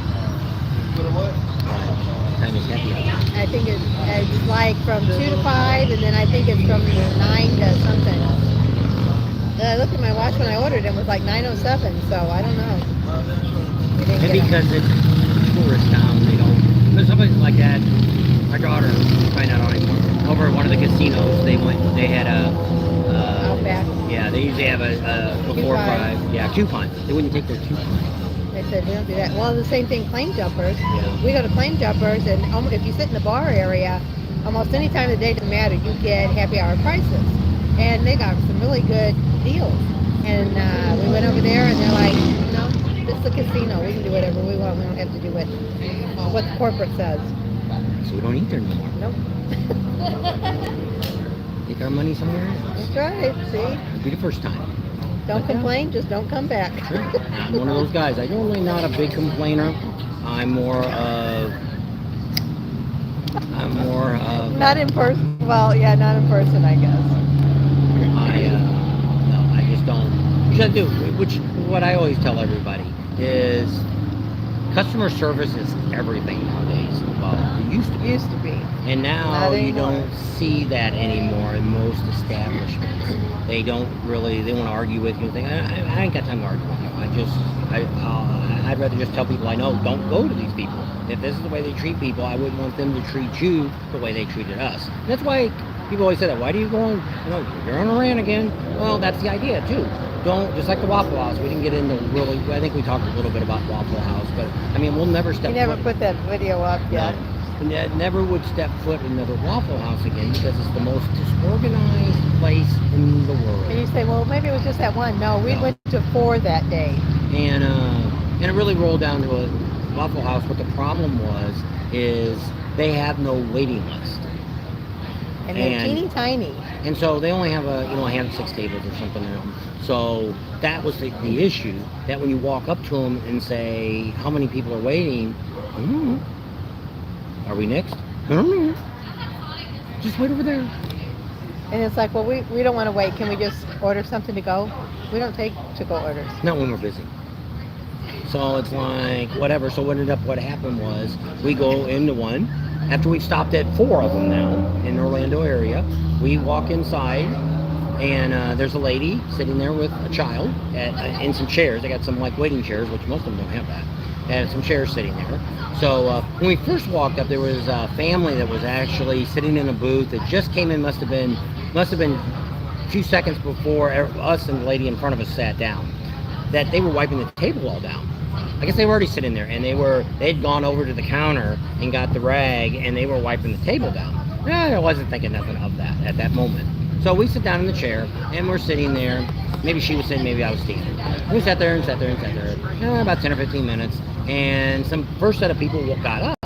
[SPEAKER 1] What time is happy hour?
[SPEAKER 2] I think it's like from 2 to 5, and then I think it's from 9 to something. And I looked at my watch when I ordered it, it was like 9:07, so I don't know. We didn't
[SPEAKER 1] Maybe
[SPEAKER 2] get 'em.
[SPEAKER 1] because it's a tourist town, they don't. There's something like that. My daughter, find out anymore. Over at one of the casinos, they had a.
[SPEAKER 2] Outback.
[SPEAKER 1] Yeah, they usually have a before
[SPEAKER 2] Coupon.
[SPEAKER 1] 5. Yeah, coupon. They wouldn't take their coupon.
[SPEAKER 2] They said we don't do that. Well, the same thing, claim jumpers.
[SPEAKER 1] Yeah.
[SPEAKER 2] We go to claim jumpers, and if you sit in the bar area, almost any time of the day doesn't matter. You get happy hour prices, and they got some really good deals. And we went over there, and they're like, "No, this is a casino. We can do whatever we want. We don't have to do what the corporate says."
[SPEAKER 1] So we don't eat there anymore.
[SPEAKER 2] Nope.
[SPEAKER 1] Take our money somewhere else.
[SPEAKER 2] That's right. See,
[SPEAKER 1] It'll be the first time.
[SPEAKER 2] don't complain. Just don't come back.
[SPEAKER 1] Sure. I'm one of those guys. I'm normally not a big complainer. I'm more of.
[SPEAKER 2] Not in person. Well, yeah, not in person, I guess.
[SPEAKER 1] No, I just don't. You should do, which what I always tell everybody is customer service is everything nowadays. Well, it used to be. And now
[SPEAKER 2] Not
[SPEAKER 1] you
[SPEAKER 2] anymore.
[SPEAKER 1] don't see that anymore in most establishments. They don't really, they want to argue with you and think, I ain't got time to argue with you. I'd rather just tell people I know, don't go to these people. If this is the way they treat people, I wouldn't want them to treat you the way they treated us. And that's why people always say that. Why do you go on, you're on a rant again? Well, that's the idea too. Don't, just like the Waffle House, we didn't get into really, I think we talked a little bit about Waffle House, but I mean, we'll never step
[SPEAKER 2] You never
[SPEAKER 1] foot.
[SPEAKER 2] put that video up yet.
[SPEAKER 1] Never would step foot in another Waffle House again because it's the most disorganized place in the world.
[SPEAKER 2] And you say, well, maybe it was just that one. No, we went to 4 that day.
[SPEAKER 1] And it really rolled down to a Waffle House. What the problem is they have no waiting list.
[SPEAKER 2] And they're teeny tiny.
[SPEAKER 1] And so they only have a hand 6 tables or something now. So that was the issue, that when you walk up to them and say, how many people are waiting? Are we next? Just wait over there.
[SPEAKER 2] And it's like, well, we don't want to wait. Can we just order something to go? We don't take to-go orders.
[SPEAKER 1] Not when we're busy. So it's like, whatever. So what happened was, we go into one. After we've stopped at 4 of them now in the Orlando area, we walk inside, and there's a lady sitting there with a child in some chairs. They got some like waiting chairs, which most of them don't have that. And some chairs sitting there. So when we first walked up, there was a family that was actually sitting in a booth that just came in. Must have been a few seconds before us and the lady in front of us sat down. That they were wiping the table all down. I guess they were already sitting there, and they'd gone over to the counter and got the rag, and they were wiping the table down. I wasn't thinking nothing of that at that moment. So we sit down in the chair, and we're sitting there. Maybe she was sitting, maybe I was standing. We sat there, about 10 or 15 minutes, and some first set of people got up.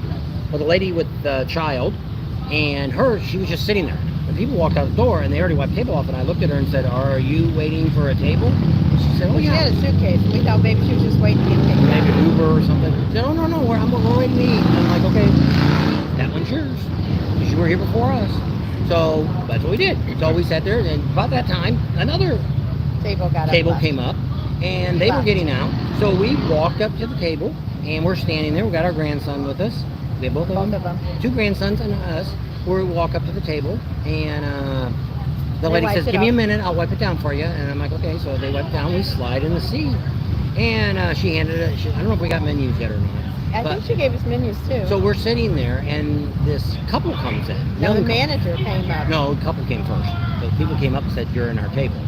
[SPEAKER 1] Well, the lady with the child and her, she was just sitting there. And people walked out the door, and they already wiped the table off, and I looked at her and said, "Are you waiting for a table?" And she said, "Oh,
[SPEAKER 2] She
[SPEAKER 1] yeah."
[SPEAKER 2] had a suitcase. We thought maybe she was just waiting to get taken
[SPEAKER 1] Maybe
[SPEAKER 2] out.
[SPEAKER 1] Uber or something. She said, "Oh, no, we're waiting to eat." And I'm like, "Okay, that one's yours, because you were here before us." So that's what we did. So we sat there, and about that time, another table came up, and they were getting out. So we walked up to the table, and we're standing there. We got our grandson with us. We have both of them. 2 grandsons and us. We walk up to the table, and the lady says, "Give me a minute, I'll wipe it down for you." And I'm like, "Okay." So they wipe it down. We slide in the seat, and she handed it. I don't know if we got menus yet or not.
[SPEAKER 2] I think she gave us menus too.
[SPEAKER 1] So we're sitting there, and this couple comes in.
[SPEAKER 2] No, the manager came up.
[SPEAKER 1] No, the couple came first. So people came up and said, "You're in our table."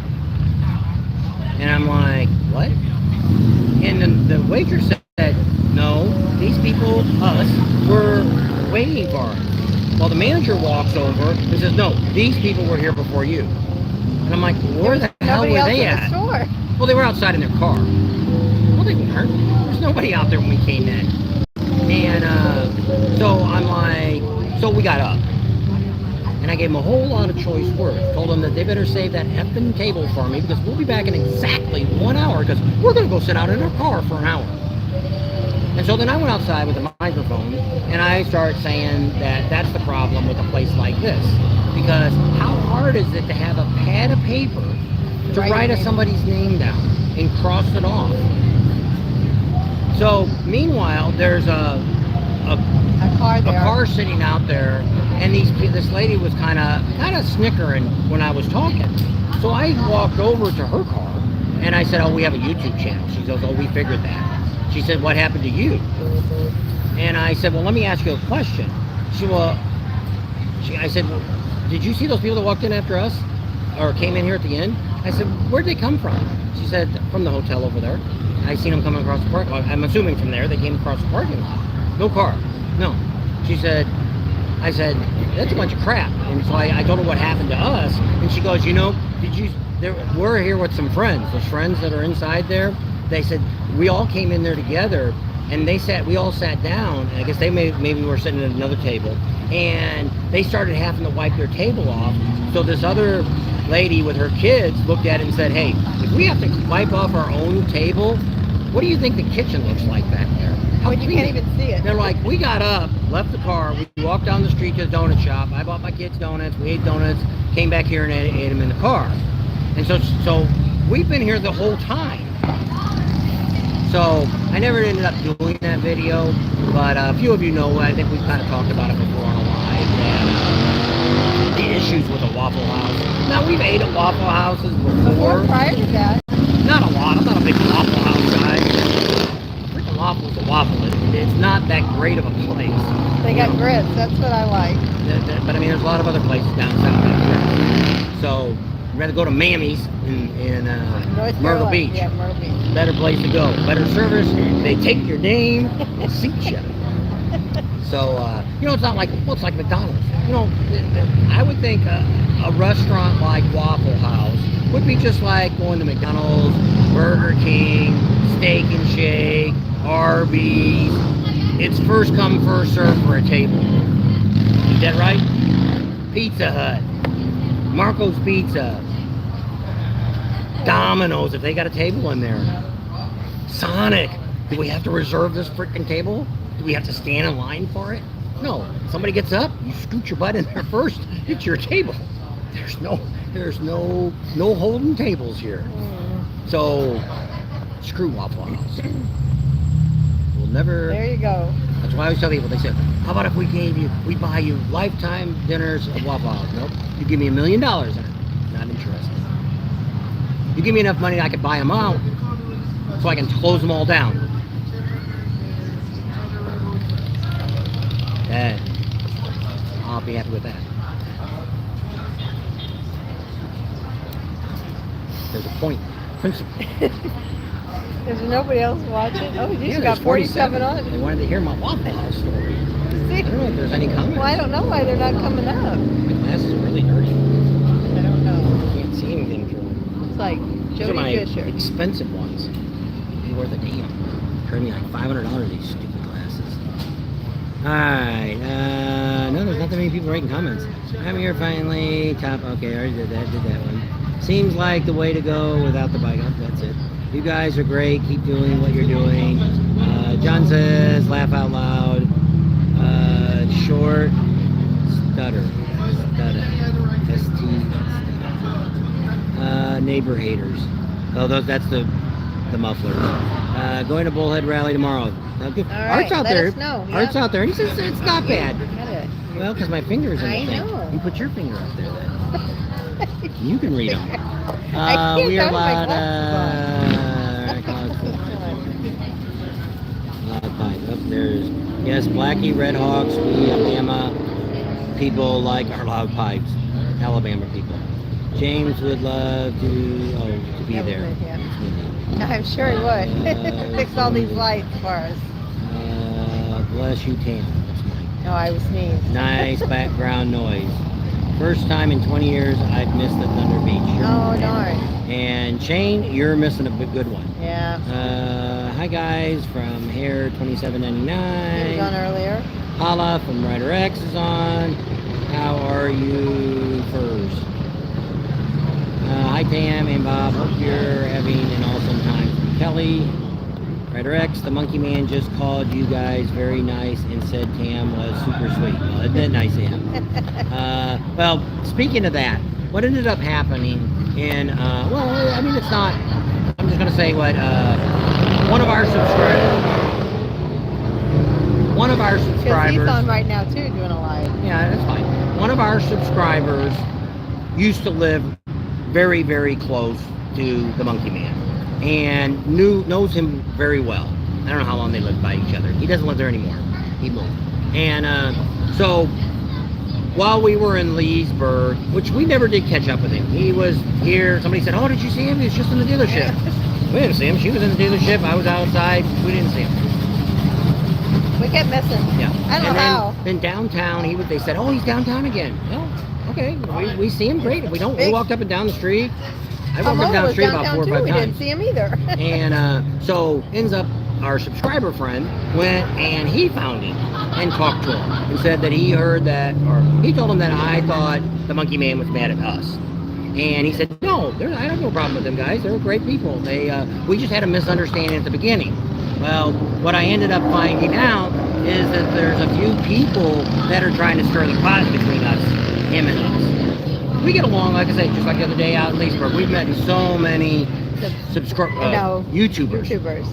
[SPEAKER 1] And I'm like, "What?" And then the waitress said, "No, these people, us, were waiting for us." Well, the manager walks over and says, "No, these people were here before you." And I'm like, "Where the hell were they at?" Well, they were outside in their car. Well, they weren't. There's nobody out there when we came in. And so I'm like, so we got up. And I gave them a whole lot of choice words. Told them that they better save that effing table for me, because we'll be back in exactly 1 hour, because we're going to go sit out in our car for an hour. And so then I went outside with the microphone, and I started saying that that's the problem with a place like this. Because how hard is it to have a pad of paper to write somebody's name down and cross it off? So meanwhile, there's a car sitting out there, and this lady was kind of snickering when I was talking. So I walked over to her car, and I said, "Oh, we have a YouTube channel." She goes, "Oh, we figured that." She said, "What happened to you?" And I said, "Well, let me ask you a question." I said, "Well, did you see those people that walked in after us, or came in here at the end?" I said, "Where'd they come from?" She said, "From the hotel over there. I seen them coming across the parking lot. I'm assuming from there they came across the parking lot. No car. No." I said, "That's a bunch of crap." And so I told her what happened to us, and she goes, "We're here with some friends. Those friends that are inside there." They said, "We all came in there together, and we all sat down, and I guess they maybe were sitting at another table, and they started having to wipe their table off. So this other lady with her kids looked at it and said, 'Hey, if we have to wipe off our own table, what do you think the kitchen looks like back there?'
[SPEAKER 2] When you can't even see it."
[SPEAKER 1] They're like, "We got up, left the car, we walked down the street to the donut shop. I bought my kids donuts, we ate donuts, came back here and ate them in the car." And so we've been here the whole time. So I never ended up doing that video, but a few of you know, I think we've kind of talked about it before on a live, and the issues with a Waffle House. Now, we've ate at Waffle Houses before.
[SPEAKER 2] Prior to that.
[SPEAKER 1] Not a lot. I'm not a big Waffle House guy. Freaking waffle's a waffle. It's not that great of a place.
[SPEAKER 2] They got grits. That's what I like.
[SPEAKER 1] But I mean, there's a lot of other places down south out there. So I'd rather go to Mammy's in Myrtle Beach.
[SPEAKER 2] Yeah, Myrtle Beach.
[SPEAKER 1] Better place to go. Better service. They take your name and seat you. So, it's not like, it's like McDonald's. I would think a restaurant like Waffle House would be just like going to McDonald's, Burger King, Steak and Shake, Arby's. It's first come, first serve for a table. Is that right? Pizza Hut. Marco's Pizza, Domino's, if they got a table in there. Sonic, do we have to reserve this freaking table? Do we have to stand in line for it? No. Somebody gets up, you scoot your butt in there first, it's your table. There's no holding tables here. So screw Waffle House. We'll never.
[SPEAKER 2] There you go.
[SPEAKER 1] That's why I always tell people. They said, "How about if we buy you lifetime dinners at Waffle House?" Nope. You give me $1 million, not interested. You give me enough money, I could buy them out, so I can close them all down. Then I'll be happy with that. There's a point. Principle.
[SPEAKER 2] There's nobody else watching. Oh, you
[SPEAKER 1] Yeah,
[SPEAKER 2] just
[SPEAKER 1] there's
[SPEAKER 2] got 47 on.
[SPEAKER 1] They wanted to hear my Waffle House story.
[SPEAKER 2] See?
[SPEAKER 1] I don't know if there's any comments.
[SPEAKER 2] Well, I don't know why they're not coming up.
[SPEAKER 1] My glasses are really dirty.
[SPEAKER 2] I don't know.
[SPEAKER 1] I can't see anything through them.
[SPEAKER 2] It's like
[SPEAKER 1] These are
[SPEAKER 2] Jody
[SPEAKER 1] my
[SPEAKER 2] Fisher.
[SPEAKER 1] expensive ones. They're worth a damn. Turned me like $500 these stupid glasses. Alright, no, there's not that many people writing comments. I'm here finally. Top, okay, I already did that one. Seems like the way to go without the bike. Oh, that's it. You guys are great. Keep doing what you're doing. John says, laugh out loud. Short stutter. ST. Neighbor haters. Oh, that's the mufflers. Going to Bullhead Rally tomorrow. Good.
[SPEAKER 2] All right,
[SPEAKER 1] Art's out
[SPEAKER 2] let
[SPEAKER 1] there.
[SPEAKER 2] us know.
[SPEAKER 1] Art's
[SPEAKER 2] Yeah.
[SPEAKER 1] out there. And he says it's not bad.
[SPEAKER 2] Got it.
[SPEAKER 1] Well, because my finger's in the
[SPEAKER 2] I
[SPEAKER 1] thing.
[SPEAKER 2] know.
[SPEAKER 1] You put your finger up there then. You can read them.
[SPEAKER 2] I can't
[SPEAKER 1] We are
[SPEAKER 2] have my
[SPEAKER 1] about there's yes, Blackie, Red Hawks, we Alabama people like our loud pipes. Alabama people. James would love to be
[SPEAKER 2] Yeah,
[SPEAKER 1] there.
[SPEAKER 2] yeah. I'm sure he would. Fix all these lights for us.
[SPEAKER 1] Bless you, Tam. That's mine.
[SPEAKER 2] No, I was sneezed.
[SPEAKER 1] Nice background noise. First time in 20 years I've missed the Thunderbeach.
[SPEAKER 2] Oh, darn.
[SPEAKER 1] And Shane, you're missing a good one.
[SPEAKER 2] Yeah.
[SPEAKER 1] Hi guys from Hair
[SPEAKER 2] He
[SPEAKER 1] 2799.
[SPEAKER 2] was on earlier.
[SPEAKER 1] Hala from Rider X is on. How are you first? Hi Tam and Bob. Hope you're having an awesome time. From Kelly. Rider X, the Monkey Man just called you guys very nice and said Tam was super sweet. Well, isn't that nice of him? Well, speaking of that, what ended up happening in, well, I mean, it's not, I'm just going to say what, one of our
[SPEAKER 2] Because he's
[SPEAKER 1] subscribers,
[SPEAKER 2] on right now, too, doing a live.
[SPEAKER 1] yeah, that's fine. One of our subscribers used to live very, very close to the Monkey Man and knows him very well. I don't know how long they lived by each other. He doesn't live there anymore. He moved. And so while we were in Leesburg, which we never did catch up with him. He was here. Somebody said, "Oh, did you see him? He was just in the dealership." We didn't see him. She was in the dealership. I was outside. We didn't see him.
[SPEAKER 2] We kept missing.
[SPEAKER 1] Yeah.
[SPEAKER 2] I don't know how.
[SPEAKER 1] Then downtown, they said, "Oh, he's downtown again." Well, okay. We see him. Great. If we don't, we walked up and down the street. I walked up and down the street about 4 or 5
[SPEAKER 2] We
[SPEAKER 1] times.
[SPEAKER 2] didn't see him either.
[SPEAKER 1] And so ends up our subscriber friend went and he found him and talked to him and said that he heard that, or he told him that I thought the Monkey Man was mad at us. And he said, no, I have no problem with them guys. They're great people. We just had a misunderstanding at the beginning. Well, what I ended up finding out is that there's a few people that are trying to stir the pot between us, him and us. We get along, like I said, just like the other day out in Leesburg. We've met so many YouTubers.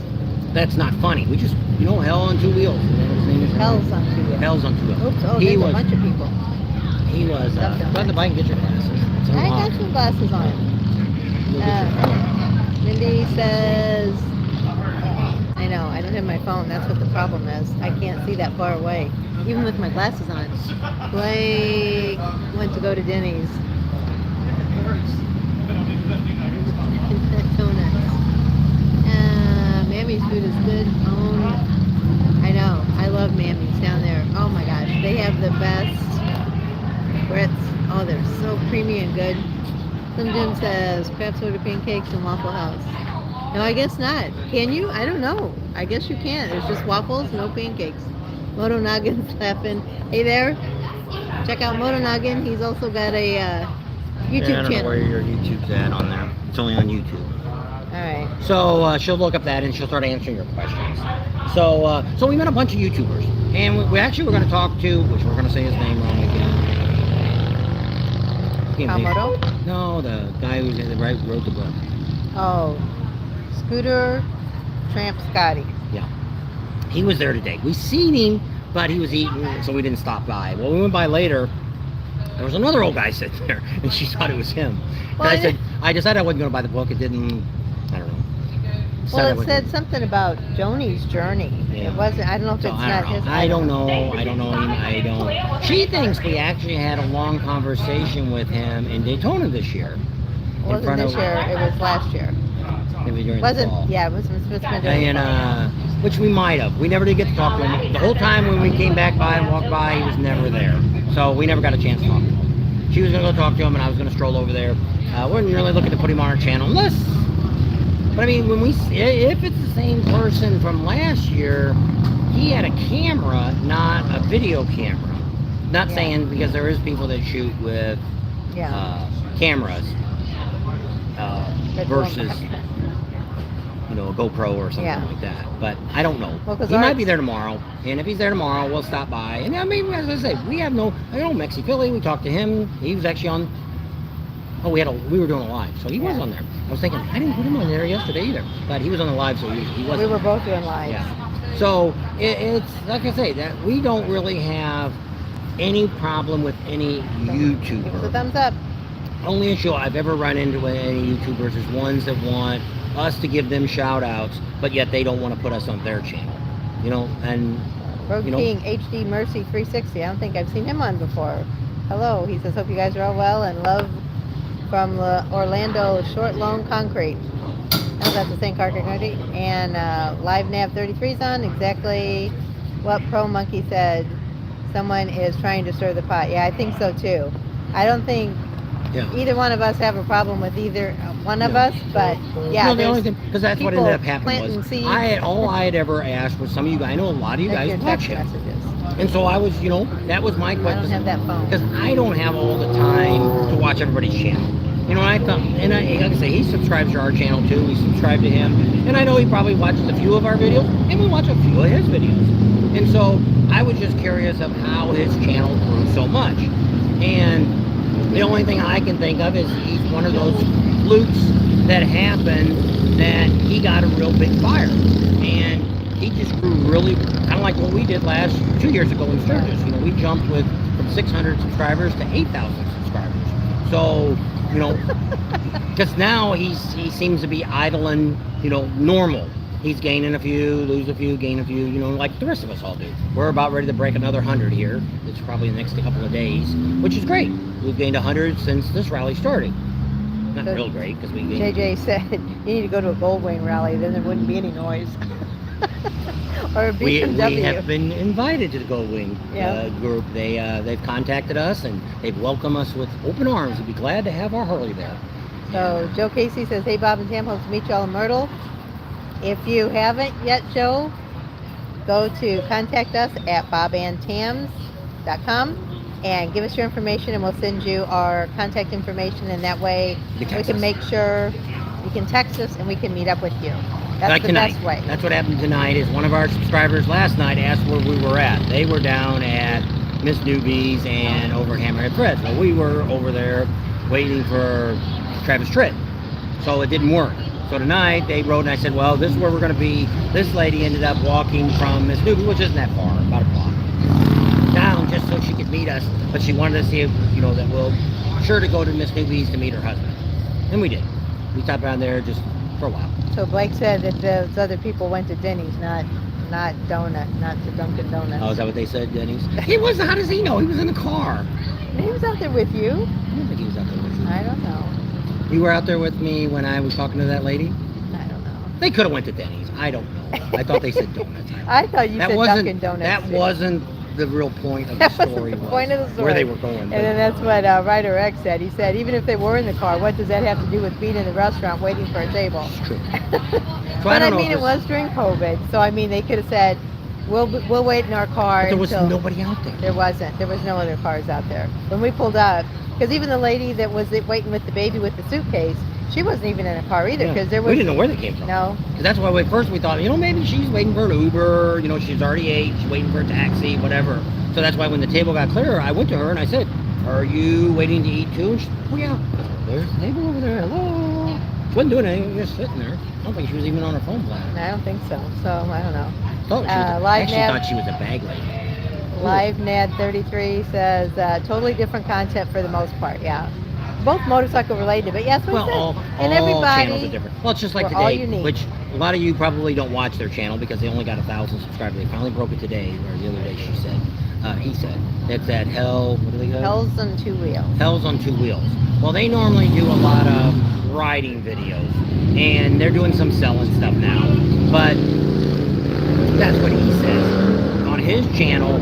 [SPEAKER 1] That's not funny. We just, hell on 2 wheels.
[SPEAKER 2] Hell's on 2 wheels.
[SPEAKER 1] Hell's on 2 wheels.
[SPEAKER 2] Oops, there's a bunch of people.
[SPEAKER 1] He was, go on the bike and get your glasses. It's
[SPEAKER 2] I got some glasses on. Mindy says, I know, I don't have my phone. That's what the problem is. I can't see that far away, even with my glasses on. Blake went to go to Denny's. Donuts. Mammy's food is good. I know. I love Mammy's down there. Oh my gosh, they have the best grits. Oh, they're so creamy and good. Some Jim says crab soda pancakes and Waffle House. No, I guess not. Can you? I don't know. I guess you can't. There's just waffles, no pancakes. Moto Noggin's laughing. Hey there. Check out Moto Noggin. He's also got a YouTube
[SPEAKER 1] I don't know
[SPEAKER 2] channel.
[SPEAKER 1] where your YouTube's at on there. It's only on YouTube.
[SPEAKER 2] All right.
[SPEAKER 1] So she'll look up that and she'll start answering your questions. So we met a bunch of YouTubers, and we actually were going to talk to, which we're going to say his name wrong again.
[SPEAKER 2] Komodo?
[SPEAKER 1] No, the guy who wrote the book.
[SPEAKER 2] Oh, Scooter Tramp Scotty.
[SPEAKER 1] Yeah, he was there today. We seen him, but he was eating, so we didn't stop by. Well, we went by later. There was another old guy sitting there, and she thought it was him.
[SPEAKER 2] Well,
[SPEAKER 1] And I said, I decided I wasn't going to buy the book. It didn't. I don't know.
[SPEAKER 2] Well, it said something about Joni's journey.
[SPEAKER 1] Yeah.
[SPEAKER 2] It wasn't. I don't know if
[SPEAKER 1] So
[SPEAKER 2] it's
[SPEAKER 1] I
[SPEAKER 2] not
[SPEAKER 1] don't know.
[SPEAKER 2] his.
[SPEAKER 1] I don't know. I don't know him. I don't. She thinks we actually had a long conversation with him in Daytona this year.
[SPEAKER 2] It wasn't this year. It was last year.
[SPEAKER 1] Maybe during
[SPEAKER 2] Wasn't.
[SPEAKER 1] the fall.
[SPEAKER 2] Yeah, it was supposed to be during the fall.
[SPEAKER 1] And which we might have. We never did get to talk to him. The whole time when we came back by and walked by, he was never there. So we never got a chance to talk to him. She was going to go talk to him, and I was going to stroll over there. We weren't really looking to put him on our channel, unless. But I mean, if it's the same person from last year, he had a camera, not a video camera. Not
[SPEAKER 2] Yeah.
[SPEAKER 1] saying, because there is people that shoot with cameras versus a GoPro or something like that. But I don't know.
[SPEAKER 2] Well,
[SPEAKER 1] He might be there tomorrow, and if he's there tomorrow, we'll stop by. And I mean, as I say, we have no. I know Mexi Philly. We talked to him. He was actually on. Oh, we were doing a live, so he was on there. I was thinking I didn't put him on there yesterday either, but he was on the live, so he wasn't.
[SPEAKER 2] We were both doing lives.
[SPEAKER 1] Yeah. So it's like I say, that we don't really have any problem with any
[SPEAKER 2] Give us a
[SPEAKER 1] YouTuber.
[SPEAKER 2] thumbs up.
[SPEAKER 1] Only issue I've ever run into with any YouTubers is ones that want us to give them shout outs, but yet they don't want to put us on their channel. And
[SPEAKER 2] Road King HD Mercy 360. I don't think I've seen him on before. Hello. He says, hope you guys are all well, and love from Orlando Short Loan Concrete. Oh, that's the same car concrete. And Live Nav 33's on. Exactly what Pro Monkey said. Someone is trying to stir the pot. Yeah, I think so too. I don't think either one of us have a problem with either one of us, but yeah.
[SPEAKER 1] No, the only thing, because that's what ended up happening was,
[SPEAKER 2] seeds.
[SPEAKER 1] all I had ever asked was some of you guys, I know a lot of you guys watch
[SPEAKER 2] text
[SPEAKER 1] him.
[SPEAKER 2] messages.
[SPEAKER 1] And so I was, that was my question.
[SPEAKER 2] I don't have that phone.
[SPEAKER 1] Because I don't have all the time to watch everybody's channel. I thought, and like I say, he subscribes to our channel too. We subscribe to him. And I know he probably watches a few of our videos, and we watch a few of his videos. And so I was just curious of how his channel grew so much. And the only thing I can think of is he's one of those flukes that happened that he got a real big fire. And he just grew really, kind of like what we did 2 years ago in Sturgis. We jumped from 600 subscribers to 8,000 subscribers. So, because now he seems to be idling, normal. He's gaining a few, lose a few, gain a few, like the rest of us all do. We're about ready to break another 100 here. It's probably the next couple of days, which is great. We've gained 100 since this rally started. Not real great, because we gained...
[SPEAKER 2] JJ said, you need to go to a Goldwing rally, then there wouldn't be any noise. Or a BMW.
[SPEAKER 1] We have been invited to the Goldwing group. They've contacted us, and they've welcomed us with open arms. We'd be glad to have our Harley there.
[SPEAKER 2] So Joe Casey says, hey Bob and Tam, hope to meet y'all in Myrtle. If you haven't yet, Joe, go to contact us at bobandtams.com and give us your information, and we'll send you our contact information, and that way we can make sure you can text us and we can meet up with you. That's
[SPEAKER 1] like
[SPEAKER 2] the
[SPEAKER 1] tonight.
[SPEAKER 2] best way.
[SPEAKER 1] That's what happened tonight. Is one of our subscribers last night asked where we were at. They were down at Miss Newby's and over Hammerhead Fred's. Well, we were over there waiting for Travis Tritt, so it didn't work. So tonight they wrote, and I said, well, this is where we're going to be. This lady ended up walking from Miss Newby, which isn't that far, about a block, down just so she could meet us. But she wanted to see if, that we'll sure to go to Miss Newby's to meet her husband. And we did. We stopped down there just for a while.
[SPEAKER 2] So Blake said that those other people went to Denny's, not to Dunkin' Donuts.
[SPEAKER 1] Oh, is that what they said, Denny's? He was. How does he know? He was in the car.
[SPEAKER 2] He was out there with you.
[SPEAKER 1] I don't think he was out there with you.
[SPEAKER 2] I don't know.
[SPEAKER 1] You were out there with me when I was talking to that lady?
[SPEAKER 2] I don't know.
[SPEAKER 1] They could have went to Denny's. I don't know. I thought they said donuts.
[SPEAKER 2] I thought you said Dunkin' Donuts.
[SPEAKER 1] That wasn't the real point of the
[SPEAKER 2] That
[SPEAKER 1] story.
[SPEAKER 2] wasn't the point of the story.
[SPEAKER 1] Where they were going.
[SPEAKER 2] And then that's what Ryder X said. He said, even if they were in the car, what does that have to do with being in the restaurant waiting for a table?
[SPEAKER 1] It's true.
[SPEAKER 2] But I mean, it was during COVID. So I mean, they could have said, we'll wait in our car.
[SPEAKER 1] But there was
[SPEAKER 2] until
[SPEAKER 1] nobody out there.
[SPEAKER 2] There wasn't. There was no other cars out there when we pulled up. Because even the lady that was waiting with the baby with the suitcase, she wasn't even in a car either. Because there was.
[SPEAKER 1] We didn't know where they came from.
[SPEAKER 2] No.
[SPEAKER 1] Because that's why at first we thought, maybe she's waiting for an Uber. She's already ate. She's waiting for a taxi, whatever. So that's why when the table got clear, I went to her and I said, "Are you waiting to eat too?" And she said, "Oh yeah, there's a table over there. Hello." She wasn't doing anything, just sitting there. I don't think she was even on her phone plan.
[SPEAKER 2] I don't think so. So I don't know.
[SPEAKER 1] Oh, I actually thought she was a bag lady.
[SPEAKER 2] Live Nad 33 says totally different content for the most part. Yeah, both motorcycle related, but yes,
[SPEAKER 1] all
[SPEAKER 2] everybody
[SPEAKER 1] channels are different. Well, it's just like
[SPEAKER 2] we're all
[SPEAKER 1] today,
[SPEAKER 2] unique.
[SPEAKER 1] which a lot of you probably don't watch their channel because they only got 1,000 subscribers. They finally broke it today, or the other day she said. He said it's at Hell. What do they go?
[SPEAKER 2] Hell's on Two Wheels.
[SPEAKER 1] Hell's on Two Wheels. Well, they normally do a lot of riding videos, and they're doing some selling stuff now. But that's what he says on his channel.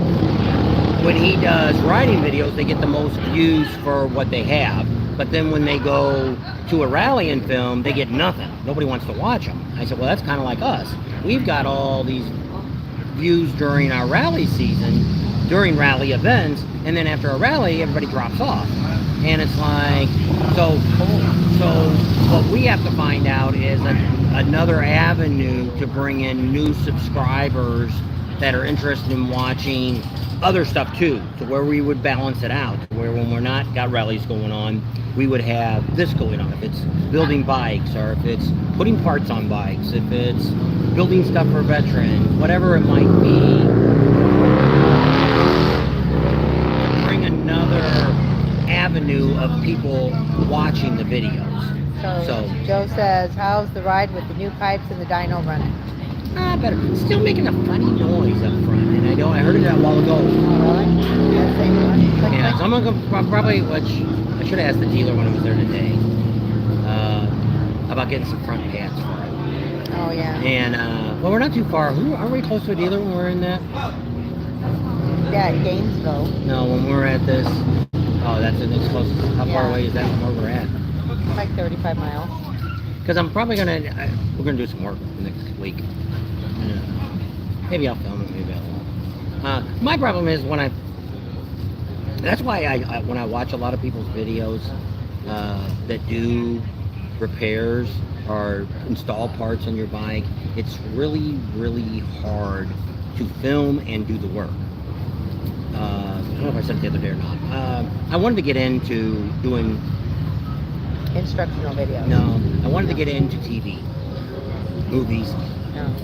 [SPEAKER 1] When he does riding videos, they get the most views for what they have. But then when they go to a rally and film, they get nothing. Nobody wants to watch them. I said, well, that's kind of like us. We've got all these views during our rally season, during rally events, and then after a rally, everybody drops off. And it's like, so what we have to find out is another avenue to bring in new subscribers that are interested in watching other stuff too, so where we would balance it out, where when we're not got rallies going on, we would have this going on. If it's building bikes, or if it's putting parts on bikes, if it's building stuff for veterans, whatever it might be, bring another avenue of people watching the videos.
[SPEAKER 2] So Joe says, how's the ride with the new pipes and the dyno running?
[SPEAKER 1] Better. Still making a funny noise up front, and I heard it a while ago.
[SPEAKER 2] Oh, really? That same one?
[SPEAKER 1] Yeah, so I'm gonna go probably, which I should have asked the dealer when I was there today, about getting some front pads for it.
[SPEAKER 2] Oh, yeah.
[SPEAKER 1] And, well, we're not too far. Are we close to a dealer when we're in that?
[SPEAKER 2] Yeah, Gainesville.
[SPEAKER 1] No, when we're at this, that's the next closest. How far away is that from where we're at?
[SPEAKER 2] Like 35 miles.
[SPEAKER 1] Because I'm probably we're gonna do some work next week. Maybe I'll film it, maybe I won't. My problem is that's why when I watch a lot of people's videos that do repairs or install parts on your bike, it's really, really hard to film and do the work. I don't know if I said it the other day or not. I wanted to get into doing
[SPEAKER 2] instructional videos.
[SPEAKER 1] No, I wanted to get into TV, movies,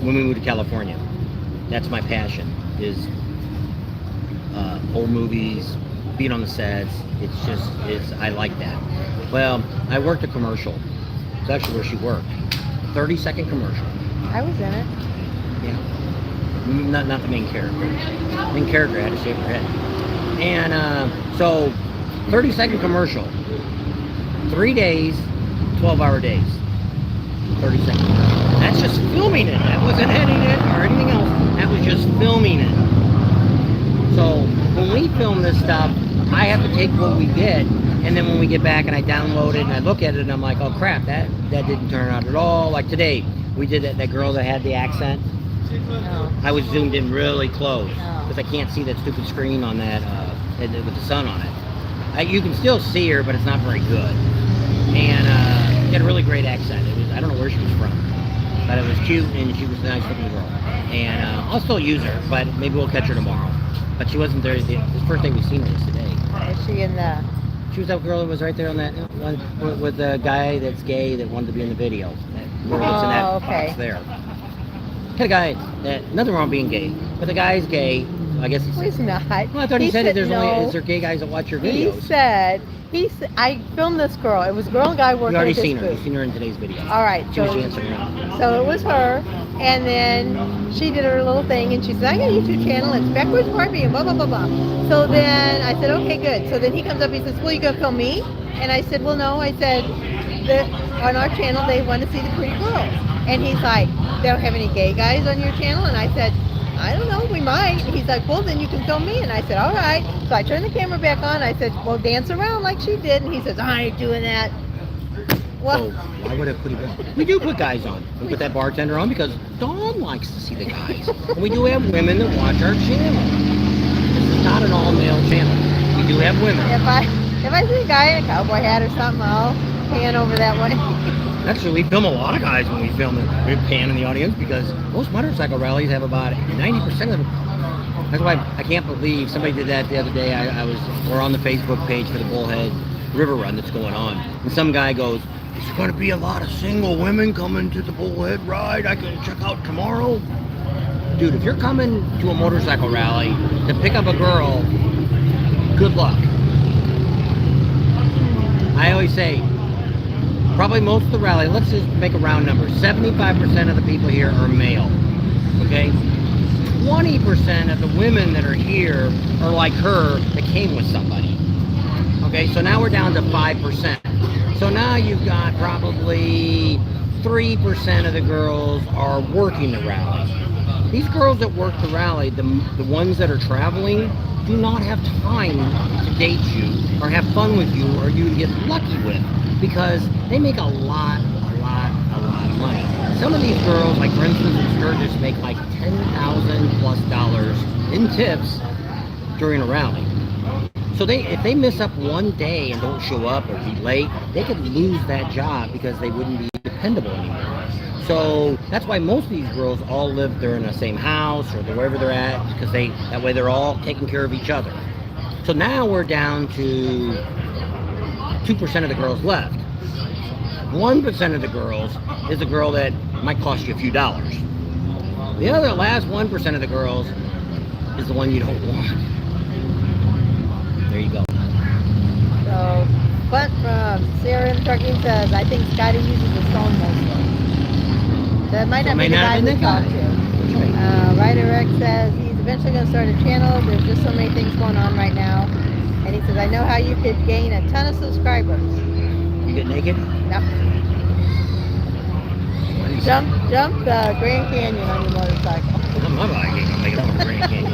[SPEAKER 1] when we moved to California. That's my passion, is old movies, being on the sets. I like that. Well, I worked a commercial. It's actually where she worked. 30-second commercial.
[SPEAKER 2] I was in it.
[SPEAKER 1] Yeah. Not the main character. The main character had to shave her head. And so, 30-second commercial. 3 days, 12-hour days. 30 seconds. That's just filming it. That wasn't editing it or anything else. That was just filming it. So when we film this stuff, I have to take what we get, and then when we get back and I download it and I look at it and I'm like, oh crap, that didn't turn out at all. Like today, we did that girl that had the accent.
[SPEAKER 2] No.
[SPEAKER 1] I was zoomed in really close
[SPEAKER 2] No.
[SPEAKER 1] because I can't see that stupid screen on that with the sun on it. You can still see her, but it's not very good. And she had a really great accent. I don't know where she was from, but it was cute and she was a nice looking girl. And I'll still use her, but maybe we'll catch her tomorrow. But she wasn't there. The first day we've seen her is today.
[SPEAKER 2] Is she in the...
[SPEAKER 1] She was that girl that was right there on that one with the guy that's gay that wanted to be in the video. That girl that's in that box there. Had a guy that, nothing wrong being gay, but the guy's gay. I guess
[SPEAKER 2] He's not.
[SPEAKER 1] Well, I thought he said
[SPEAKER 2] no.
[SPEAKER 1] is there gay guys that watch your videos?
[SPEAKER 2] He said, I filmed this girl. It was a girl and guy working
[SPEAKER 1] You already
[SPEAKER 2] at this
[SPEAKER 1] seen her.
[SPEAKER 2] booth.
[SPEAKER 1] You've seen her in today's video.
[SPEAKER 2] All right.
[SPEAKER 1] She was dancing around.
[SPEAKER 2] So it was her, and then she did her little thing, and she said, I got a YouTube channel, it's Backwards Barbie, and blah, blah, blah, blah. So then I said, okay, good. So then he comes up, he says, well, you going to film me? And I said, well, no. I said, on our channel, they want to see the pretty girls. And he's like, they don't have any gay guys on your channel? And I said, I don't know, we might. And he's like, well, then you can film me. And I said, all right. So I turned the camera back on. I said, well, dance around like she did. And he says, I ain't doing that. Well,
[SPEAKER 1] So why would I put it on? We do put guys on. We put that bartender on because Dawn likes to see the guys. And we do have women that watch our channel. This is not an all-male channel. We do have women.
[SPEAKER 2] if I see a guy in a cowboy hat or something, I'll pan over that way.
[SPEAKER 1] Actually, we film a lot of guys when we film it. We pan in the audience because most motorcycle rallies have about 90% of them. That's why I can't believe somebody did that the other day. We're on the Facebook page for the Bullhead River Run that's going on. And some guy goes, "Is there going to be a lot of single women coming to the Bullhead ride I can check out tomorrow?" Dude, if you're coming to a motorcycle rally to pick up a girl, good luck. I always say, probably most of the rally, let's just make a round number, 75% of the people here are male, okay? 20% of the women that are here are like her that came with somebody. Okay, so now we're down to 5%. So now you've got probably 3% of the girls are working the rally. These girls that work the rally, the ones that are traveling, do not have time to date you or have fun with you or you to get lucky with because they make a lot of money. Some of these girls, like for instance in Sturgis, make like $10,000+ in tips during a rally. So if they miss up one day and don't show up or be late, they could lose that job because they wouldn't be dependable anymore. So that's why most of these girls all live there in the same house or wherever they're at because that way they're all taking care of each other. So now we're down to 2% of the girls left. 1% of the girls is a girl that might cost you a few dollars. The other last 1% of the girls is the one you don't want. There you go.
[SPEAKER 2] So, but from CRM Trucking says, I think Scotty uses his phone mostly. That might not be the guy we talked to. Ryder X says he's eventually going to start a channel. There's just so many things going on right now. And he says, I know how you could gain a ton of subscribers.
[SPEAKER 1] You get naked?
[SPEAKER 2] No. Jump the Grand Canyon on your motorcycle.
[SPEAKER 1] I'm not going to make it on the Grand Canyon.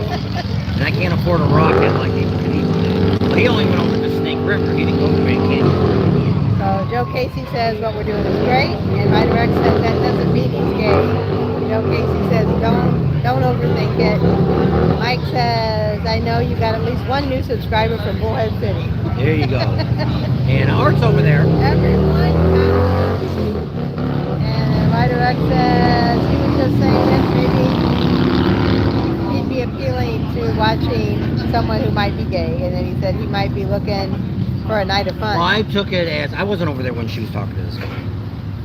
[SPEAKER 1] And I can't afford a rocket like people can easily do. He only went over to Snake River. He didn't go to Grand Canyon.
[SPEAKER 2] So Joe Casey says what we're doing is great. And Ryder X says that doesn't mean he's gay. Joe Casey says don't overthink it. Mike says, I know you got at least one new subscriber from Bullhead City.
[SPEAKER 1] There you go. And Art's over there.
[SPEAKER 2] Everyone counts. And Ryder X says he was just saying that maybe he'd be appealing to watching someone who might be gay. And then he said he might be looking for a night of fun.
[SPEAKER 1] Well, I took it as, I wasn't over there when she was talking to this guy.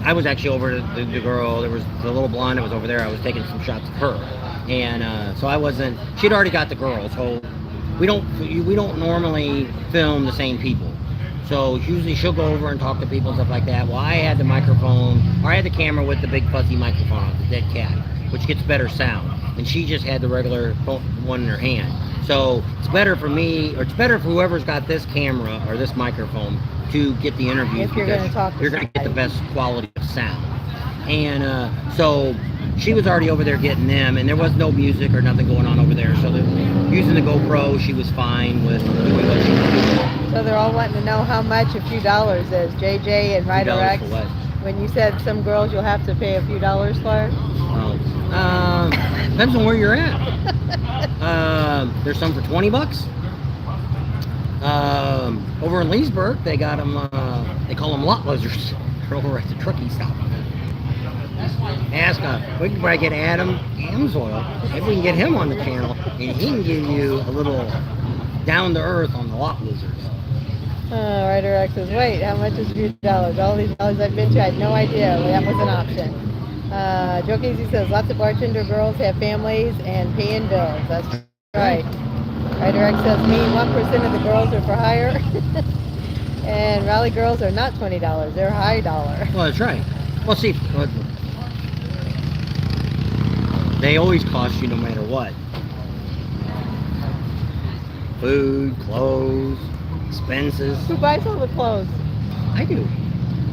[SPEAKER 1] I was actually over to the girl, there was the little blonde that was over there, I was taking some shots of her. And so I wasn't, she'd already got the girl, so we don't normally film the same people. So usually she'll go over and talk to people and stuff like that. Well, I had the microphone, or I had the camera with the big fuzzy microphone on, the dead cat, which gets better sound. And she just had the regular one in her hand. So it's better for me, or it's better for whoever's got this camera or this microphone to get the interview
[SPEAKER 2] if you're going to talk to
[SPEAKER 1] you're going to get the best quality of sound. And so she was already over there getting them, and there was no music or nothing going on over there. So using the GoPro, she was fine with doing what she was doing.
[SPEAKER 2] So they're all wanting to know how much a few dollars is. JJ and Ryder X.
[SPEAKER 1] For what?
[SPEAKER 2] When you said some girls you'll have to pay a few dollars for.
[SPEAKER 1] Oh, depends on where you're at. There's some for $20. Over in Leesburg, they got them. They call them lot lizards. They're over at the trucking stop. Ask we can probably get Adam Amsoil. Maybe we can get him on the channel, and he can give you a little down to earth on the lot lizards.
[SPEAKER 2] Ryder X says, wait, how much is a few dollars? All these dollars I've been to, I had no idea that was an option. Joe Casey says, lots of bartender girls have families and paying bills. That's right. Ryder X says, me, 1% of the girls are for hire. And rally girls are not $20. They're high dollar.
[SPEAKER 1] Well, that's right. Well, see, they always cost you no matter what. Food, clothes, expenses.
[SPEAKER 2] Who buys all the clothes?
[SPEAKER 1] I do.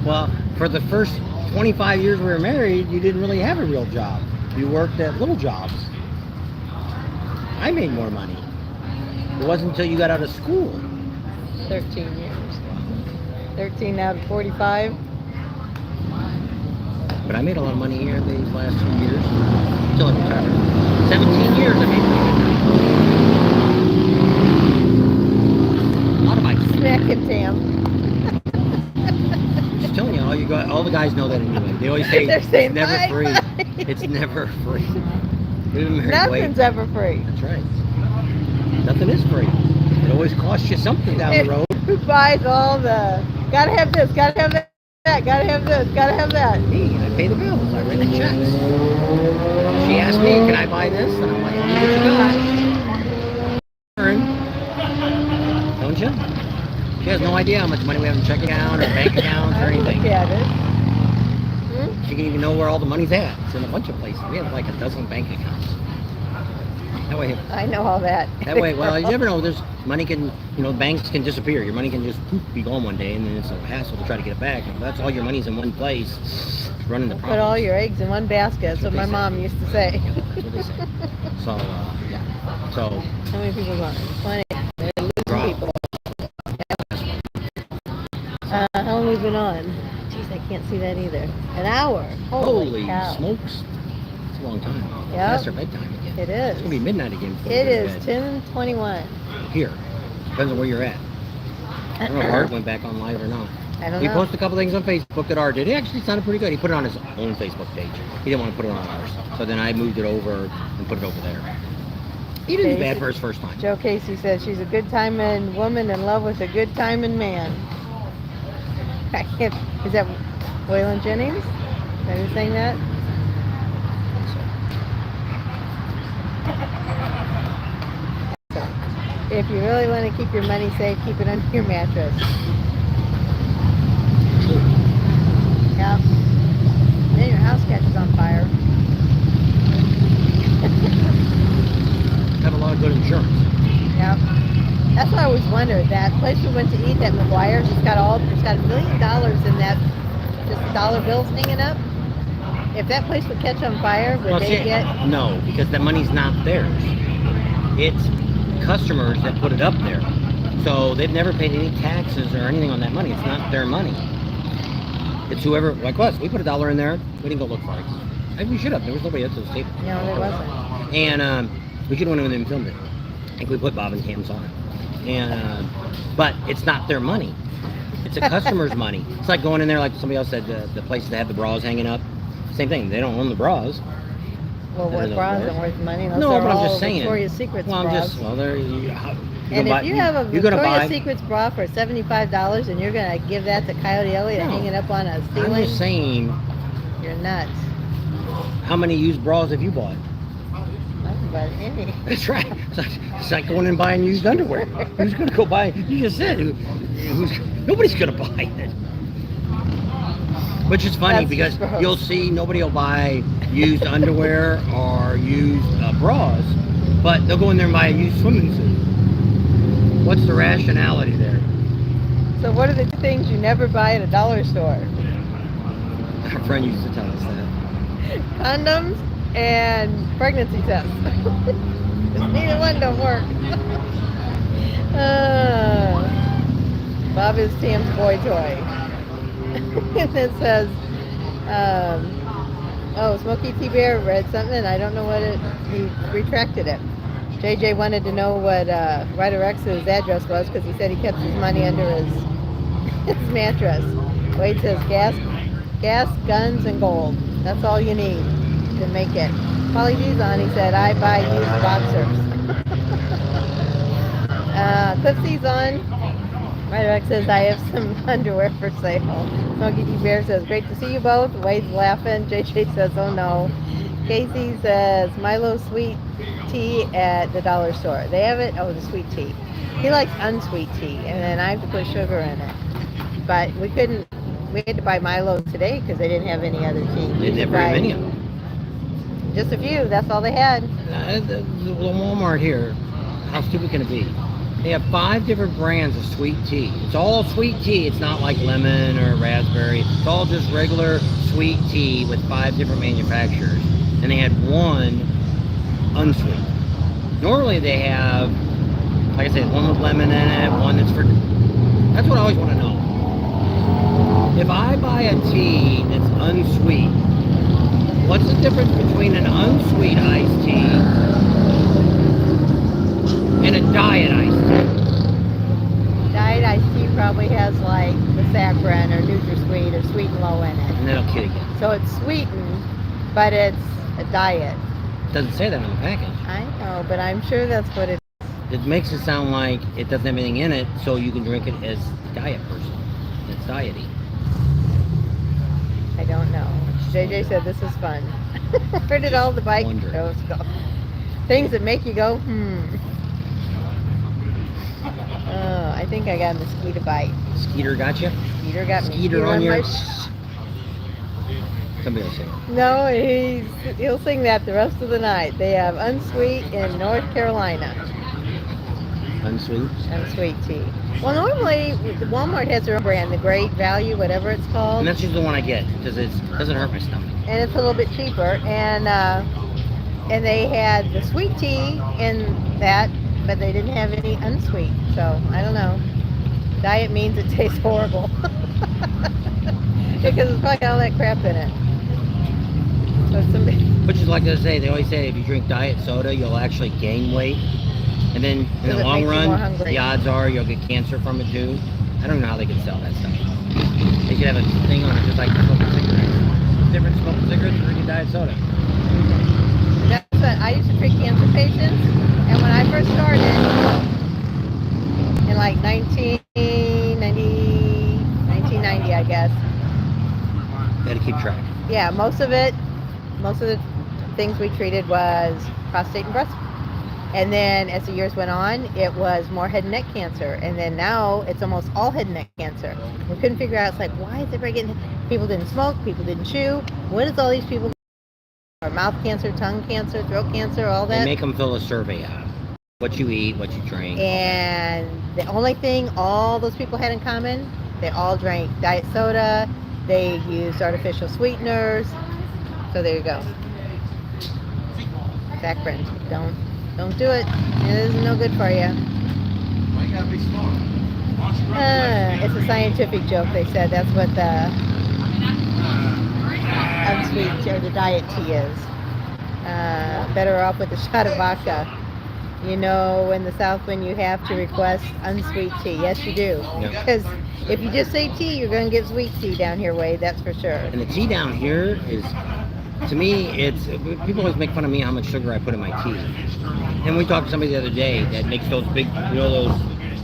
[SPEAKER 1] Well, for the first 25 years we were married, you didn't really have a real job. You worked at little jobs. I made more money. It wasn't until you got out of school.
[SPEAKER 2] 13 years. 13 out of 45.
[SPEAKER 1] But I made a lot of money here these last 2 years. Until I retired. 17 years I made money. A lot of bikes.
[SPEAKER 2] Smack it, Tam.
[SPEAKER 1] Just telling you, all the guys know that anyway. They always say
[SPEAKER 2] They're saying
[SPEAKER 1] it's never
[SPEAKER 2] bye,
[SPEAKER 1] free.
[SPEAKER 2] bye.
[SPEAKER 1] It's never free. We've been married
[SPEAKER 2] Nothing's ever free.
[SPEAKER 1] That's right. Nothing is free. It always costs you something down the road.
[SPEAKER 2] Who buys all the, gotta have this, gotta have that, gotta have this, gotta have that.
[SPEAKER 1] Me, I pay the bills. I write the checks. She asked me, can I buy this? And I'm like, what you got? Don't you? She has no idea how much money we have in checking account or bank accounts or anything.
[SPEAKER 2] Look at it.
[SPEAKER 1] She can even know where all the money's at. It's in a bunch of places. We have like a dozen bank accounts. That way,
[SPEAKER 2] I know all that.
[SPEAKER 1] That way, well, you never know. There's money can, banks can disappear. Your money can just poof, be gone one day, and then it's a hassle to try to get it back. And that's all your mon's in one place. Running the problem.
[SPEAKER 2] Put all your eggs in one basket. That's what my mom used to say.
[SPEAKER 1] Yeah, that's what they say. So, yeah. So.
[SPEAKER 2] How many people gone? 20. They're losing people. How long have we been on? Jeez, I can't see that either. An hour. Holy cow.
[SPEAKER 1] Smokes. It's a long time.
[SPEAKER 2] Yeah.
[SPEAKER 1] Past our bedtime again.
[SPEAKER 2] It is.
[SPEAKER 1] It's gonna be midnight again.
[SPEAKER 2] It is 10:21.
[SPEAKER 1] Here. Depends on where you're at. I don't know if Art went back on live or not.
[SPEAKER 2] I don't know.
[SPEAKER 1] He posted a couple things on Facebook that Art did. It actually sounded pretty good. He put it on his own Facebook page. He didn't want to put it on ours. So then I moved it over and put it over there. He didn't do bad for his first time.
[SPEAKER 2] Joe Casey said she's a good timing woman in love with a good timing man. I can't. Is that Waylon Jennings? Are you saying that? If you really want to keep your money safe, keep it under your mattress. Yep. Then your house catches on fire.
[SPEAKER 1] Have a lot of good insurance.
[SPEAKER 2] Yep. That's what I always wondered. That place we went to eat, that McGuire's, it's got $1 million in that, just dollar bills hanging up. If that place would catch on fire, would they get?
[SPEAKER 1] No, because that money's not theirs. It's customers that put it up there. So they've never paid any taxes or anything on that money. It's not their money. It's whoever, like us, we put $1 in there. We didn't go look for it. Maybe we should have. There was nobody else at the table.
[SPEAKER 2] No, there wasn't.
[SPEAKER 1] And we could have went in and filmed it. I think we put bobbin cams on it. And but it's not their money. It's a customer's money. It's like going in there, like somebody else said, the places that have the bras hanging up. Same thing. They don't own the bras.
[SPEAKER 2] Well, what bras aren't worth money unless
[SPEAKER 1] no,
[SPEAKER 2] they're
[SPEAKER 1] but I'm
[SPEAKER 2] all
[SPEAKER 1] just saying.
[SPEAKER 2] Victoria's Secret's
[SPEAKER 1] well,
[SPEAKER 2] bras.
[SPEAKER 1] there.
[SPEAKER 2] And if you have a Victoria's Secret's bra for $75 and you're going to give that to Coyote Elliott and hang it up on a ceiling,
[SPEAKER 1] I'm just saying.
[SPEAKER 2] You're nuts.
[SPEAKER 1] How many used bras have you bought?
[SPEAKER 2] I haven't bought any.
[SPEAKER 1] That's right. It's like going and buying used underwear. Who's going to go buy? You just said nobody's going to buy it. Which is funny because you'll see nobody will buy used underwear or used bras, but they'll go in there and buy a used swimming suit. What's the rationality there?
[SPEAKER 2] So what are the two things you never buy at a dollar store?
[SPEAKER 1] Our friend used to tell us that.
[SPEAKER 2] Condoms and pregnancy tests. Neither one don't work. Bob is Tam's boy toy. And it says, Smokey T. Bear read something. I don't know what he retracted it. JJ wanted to know what Ryder X's address was because he said he kept his money under his mattress. Wade says gas, guns, and gold. That's all you need to make it. Polly G's on. He said, I buy used boxers. Clipsy's on. Ryder X says, I have some underwear for sale. Smokey T. Bear says, great to see you both. Wade's laughing. JJ says, oh no. Casey says, Milo sweet tea at the dollar store. They have it? Oh, the sweet tea. He likes unsweet tea, and then I have to put sugar in it. But we had to buy Milo today because they didn't have any other tea.
[SPEAKER 1] They didn't have very many of them.
[SPEAKER 2] Just a few. That's all they had.
[SPEAKER 1] The Walmart here, how stupid can it be? They have 5 different brands of sweet tea. It's all sweet tea. It's not like lemon or raspberry. It's all just regular sweet tea with 5 different manufacturers. And they had one unsweet. Normally they have, like I said, one with lemon in it, one that's for... That's what I always want to know. If I buy a tea that's unsweet, between an unsweet iced tea and a diet iced tea.
[SPEAKER 2] Diet iced tea probably has like the saccharin or NutraSweet or Sweet and Low in it.
[SPEAKER 1] And that'll kid again.
[SPEAKER 2] So it's sweetened, but it's a diet.
[SPEAKER 1] It doesn't say that on the package.
[SPEAKER 2] I know, but I'm sure that's what it is.
[SPEAKER 1] It makes it sound like it doesn't have anything in it, so you can drink it as a diet person. It's diety.
[SPEAKER 2] I don't know. JJ said this is fun. Where did all the bike
[SPEAKER 1] Wonder.
[SPEAKER 2] shows go? Things that make you go, Oh, I think I got a mosquito bite.
[SPEAKER 1] Skeeter got you?
[SPEAKER 2] Skeeter got me.
[SPEAKER 1] Skeeter on your...
[SPEAKER 2] my
[SPEAKER 1] Somebody will sing.
[SPEAKER 2] No, he'll sing that the rest of the night. They have unsweet in North Carolina.
[SPEAKER 1] Unsweet?
[SPEAKER 2] Unsweet tea. Well, normally Walmart has their own brand, the Great Value, whatever it's called.
[SPEAKER 1] And that's usually the one I get, because it doesn't hurt my stomach.
[SPEAKER 2] And it's a little bit cheaper. And they had the sweet tea in that, but they didn't have any unsweet. So, I don't know. Diet means it tastes horrible. Because it's probably got all that crap in it. So
[SPEAKER 1] Which is like they say, they always say if you drink diet soda, you'll actually gain weight. And then in the long run, the odds are you'll get cancer from it too. I don't know how they can sell that stuff. They should have a thing on it just like smoking cigarettes. Different smoking cigarettes and drinking diet soda.
[SPEAKER 2] That's what I used to treat cancer patients. And when I first started, in like 1990, I guess.
[SPEAKER 1] Gotta keep track.
[SPEAKER 2] Yeah, most of the things we treated was prostate and breast. And then as the years went on, it was more head and neck cancer. And then now it's almost all head and neck cancer. We couldn't figure out, it's like, why is everybody getting, people didn't smoke, people didn't chew. What is all these people, or mouth cancer, tongue cancer, throat cancer, all that?
[SPEAKER 1] They make them fill a survey out. What you eat, what you drink.
[SPEAKER 2] And the only thing all those people had in common, they all drank diet soda, they used artificial sweeteners. So there you go. Saccharin, don't do it. It is no good for you. It's a scientific joke, they said. That's what the unsweet or the diet tea is. Better off with a shot of vodka. You know, in the South, when you have to request unsweet tea. Yes, you do. Because if you just say tea, you're going to get sweet tea down here, Wade. That's for sure.
[SPEAKER 1] And the tea down here is, to me, it's, people always make fun of me how much sugar I put in my tea. And we talked to somebody the other day that makes those big, you know, those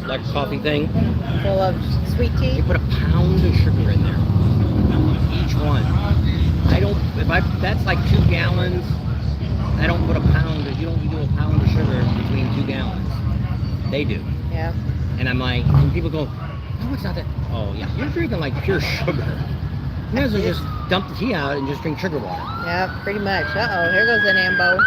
[SPEAKER 1] like coffee thing.
[SPEAKER 2] Full of sweet tea?
[SPEAKER 1] They put a pound of sugar in there. Each one. That's like 2 gallons. I don't put a pound, you don't do a pound of sugar between 2 gallons. They do.
[SPEAKER 2] Yeah.
[SPEAKER 1] And I'm like, and people go, no, it's not that. Oh, yeah, you're drinking like pure sugar. You might as well just dump the tea out and just drink sugar water.
[SPEAKER 2] Yeah, pretty much. Uh-oh, here goes an ambo.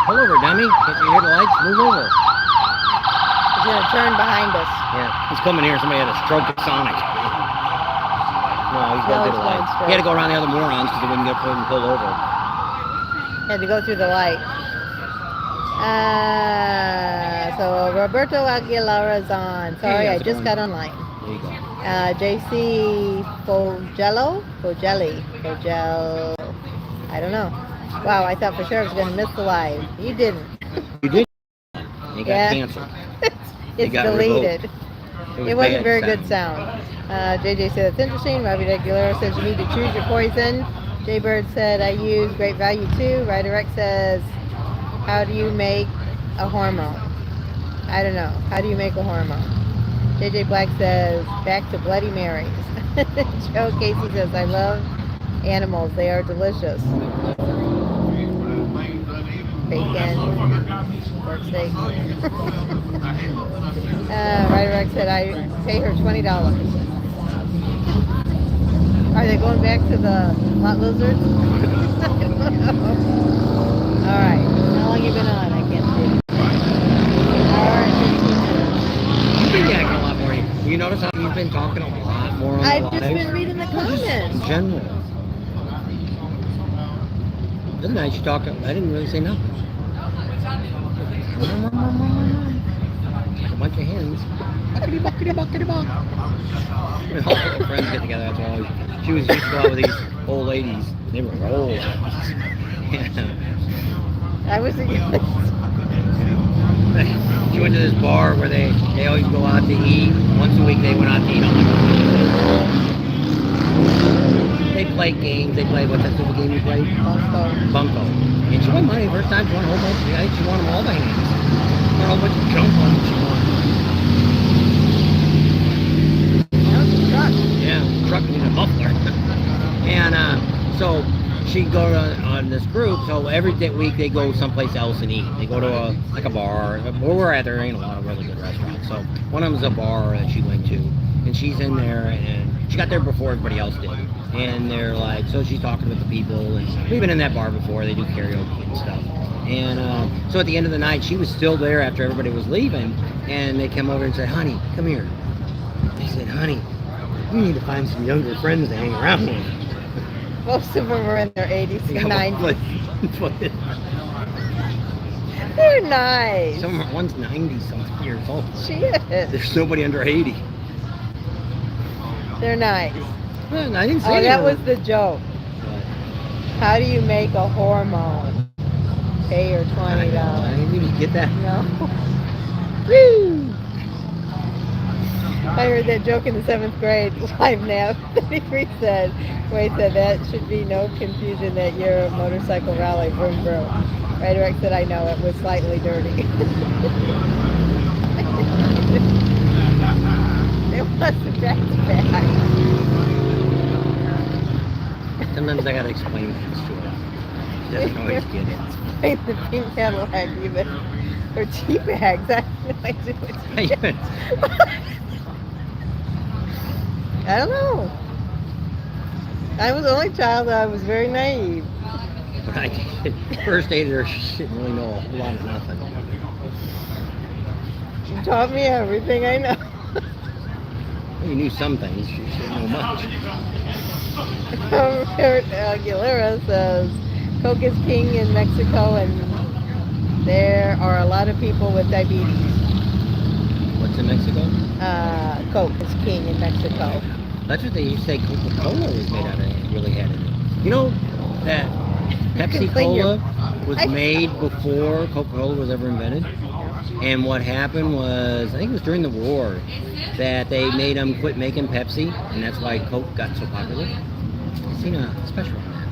[SPEAKER 1] Pull over, dummy. Can't you hear the lights? Move over.
[SPEAKER 2] He's going to turn behind us.
[SPEAKER 1] Yeah, he's coming here. Somebody had a stroke at Sonic. No, he's going to the light. He had to go around the other morons because he wouldn't get pulled over.
[SPEAKER 2] Had to go through the light. So Roberto Aguilera's on. Sorry, I just got online.
[SPEAKER 1] There you go.
[SPEAKER 2] JC Fogel, I don't know. Wow, I thought for sure I was going to miss the live. You didn't.
[SPEAKER 1] You did. You got canceled.
[SPEAKER 2] It's deleted. It wasn't very good sound. JJ said it's interesting. Robbie Aguilera says you need to choose your poison. Jay Bird said I use Great Value too. Ryder X says, how do you make a hormone? I don't know. How do you make a hormone? JJ Black says, back to Bloody Marys. Joe Casey says, I love animals. They are delicious. Bacon, pork steak. Ryder X said, I pay her $20. Are they going back to the lot lizards? Alright. How long you been on? I can't see. Alright, 15 minutes.
[SPEAKER 1] You've been yakking a lot more. You notice how you've been talking a lot more on the
[SPEAKER 2] I've
[SPEAKER 1] live?
[SPEAKER 2] just been reading the comments.
[SPEAKER 1] In general. The other night you talked, I didn't really say nothing. A bunch of hens. Buckety, buckety, buckety, buck. All the friends get together, that's all. She was used to go out with these old ladies. They were old.
[SPEAKER 2] I was a
[SPEAKER 1] She went to this bar where they always go out to eat. Once a week they went out to eat on the They played games. They played, what's that stupid game you played? Bunko. And she won money first time. She won a whole bunch. I think she won them all by hands. Won a whole bunch of junk on them she won.
[SPEAKER 2] That was a truck.
[SPEAKER 1] Yeah, truck and a muffler. And so she'd go on this group. So every week they go someplace else and eat. They go to a bar. Where we're at, there ain't a lot of really good restaurants. So one of them's a bar that she went to, and she's in there, and she got there before everybody else did. And they're like, so she's talking with the people, and we've been in that bar before. They do karaoke and stuff. And so at the end of the night, she was still there after everybody was leaving, and they came over and said, honey, come here. They said, honey, we need to find some younger friends to hang around with.
[SPEAKER 2] Most of them are in their 80s and 90s.
[SPEAKER 1] But
[SPEAKER 2] They're nice.
[SPEAKER 1] one's 90-something years old.
[SPEAKER 2] She is.
[SPEAKER 1] There's nobody under 80.
[SPEAKER 2] They're nice.
[SPEAKER 1] Well, I didn't say
[SPEAKER 2] Oh,
[SPEAKER 1] they
[SPEAKER 2] that
[SPEAKER 1] were.
[SPEAKER 2] was the joke. How do you make a hormone? Pay her $20.
[SPEAKER 1] I didn't even get that.
[SPEAKER 2] No. Woo! I heard that joke in the 7th grade live now. Wade said that should be no confusion that you're a motorcycle rally, vroom vroom. Right, Rex said, I know, it was slightly dirty. It was back to back.
[SPEAKER 1] Sometimes I gotta explain things to her. She doesn't always get it.
[SPEAKER 2] Explain the pink Cadillac even. Or tea bags. I have no idea what tea bags. I don't know. I was the only child that I was very naive.
[SPEAKER 1] But I did. First dated her, she didn't really know a whole lot of nothing.
[SPEAKER 2] She taught me everything I know.
[SPEAKER 1] Well, you knew some things, she didn't know much.
[SPEAKER 2] Robert Aguilera says Coke is king in Mexico and there are a lot of people with diabetes.
[SPEAKER 1] What's in Mexico?
[SPEAKER 2] Coke is king in Mexico.
[SPEAKER 1] That's what they used to say Coca-Cola was made out of, really had in it. You know that Pepsi Cola was made before Coca-Cola was ever invented? And what happened was, I think it was during the war, that they made them quit making Pepsi, and that's why Coke got so popular. I seen a special on that.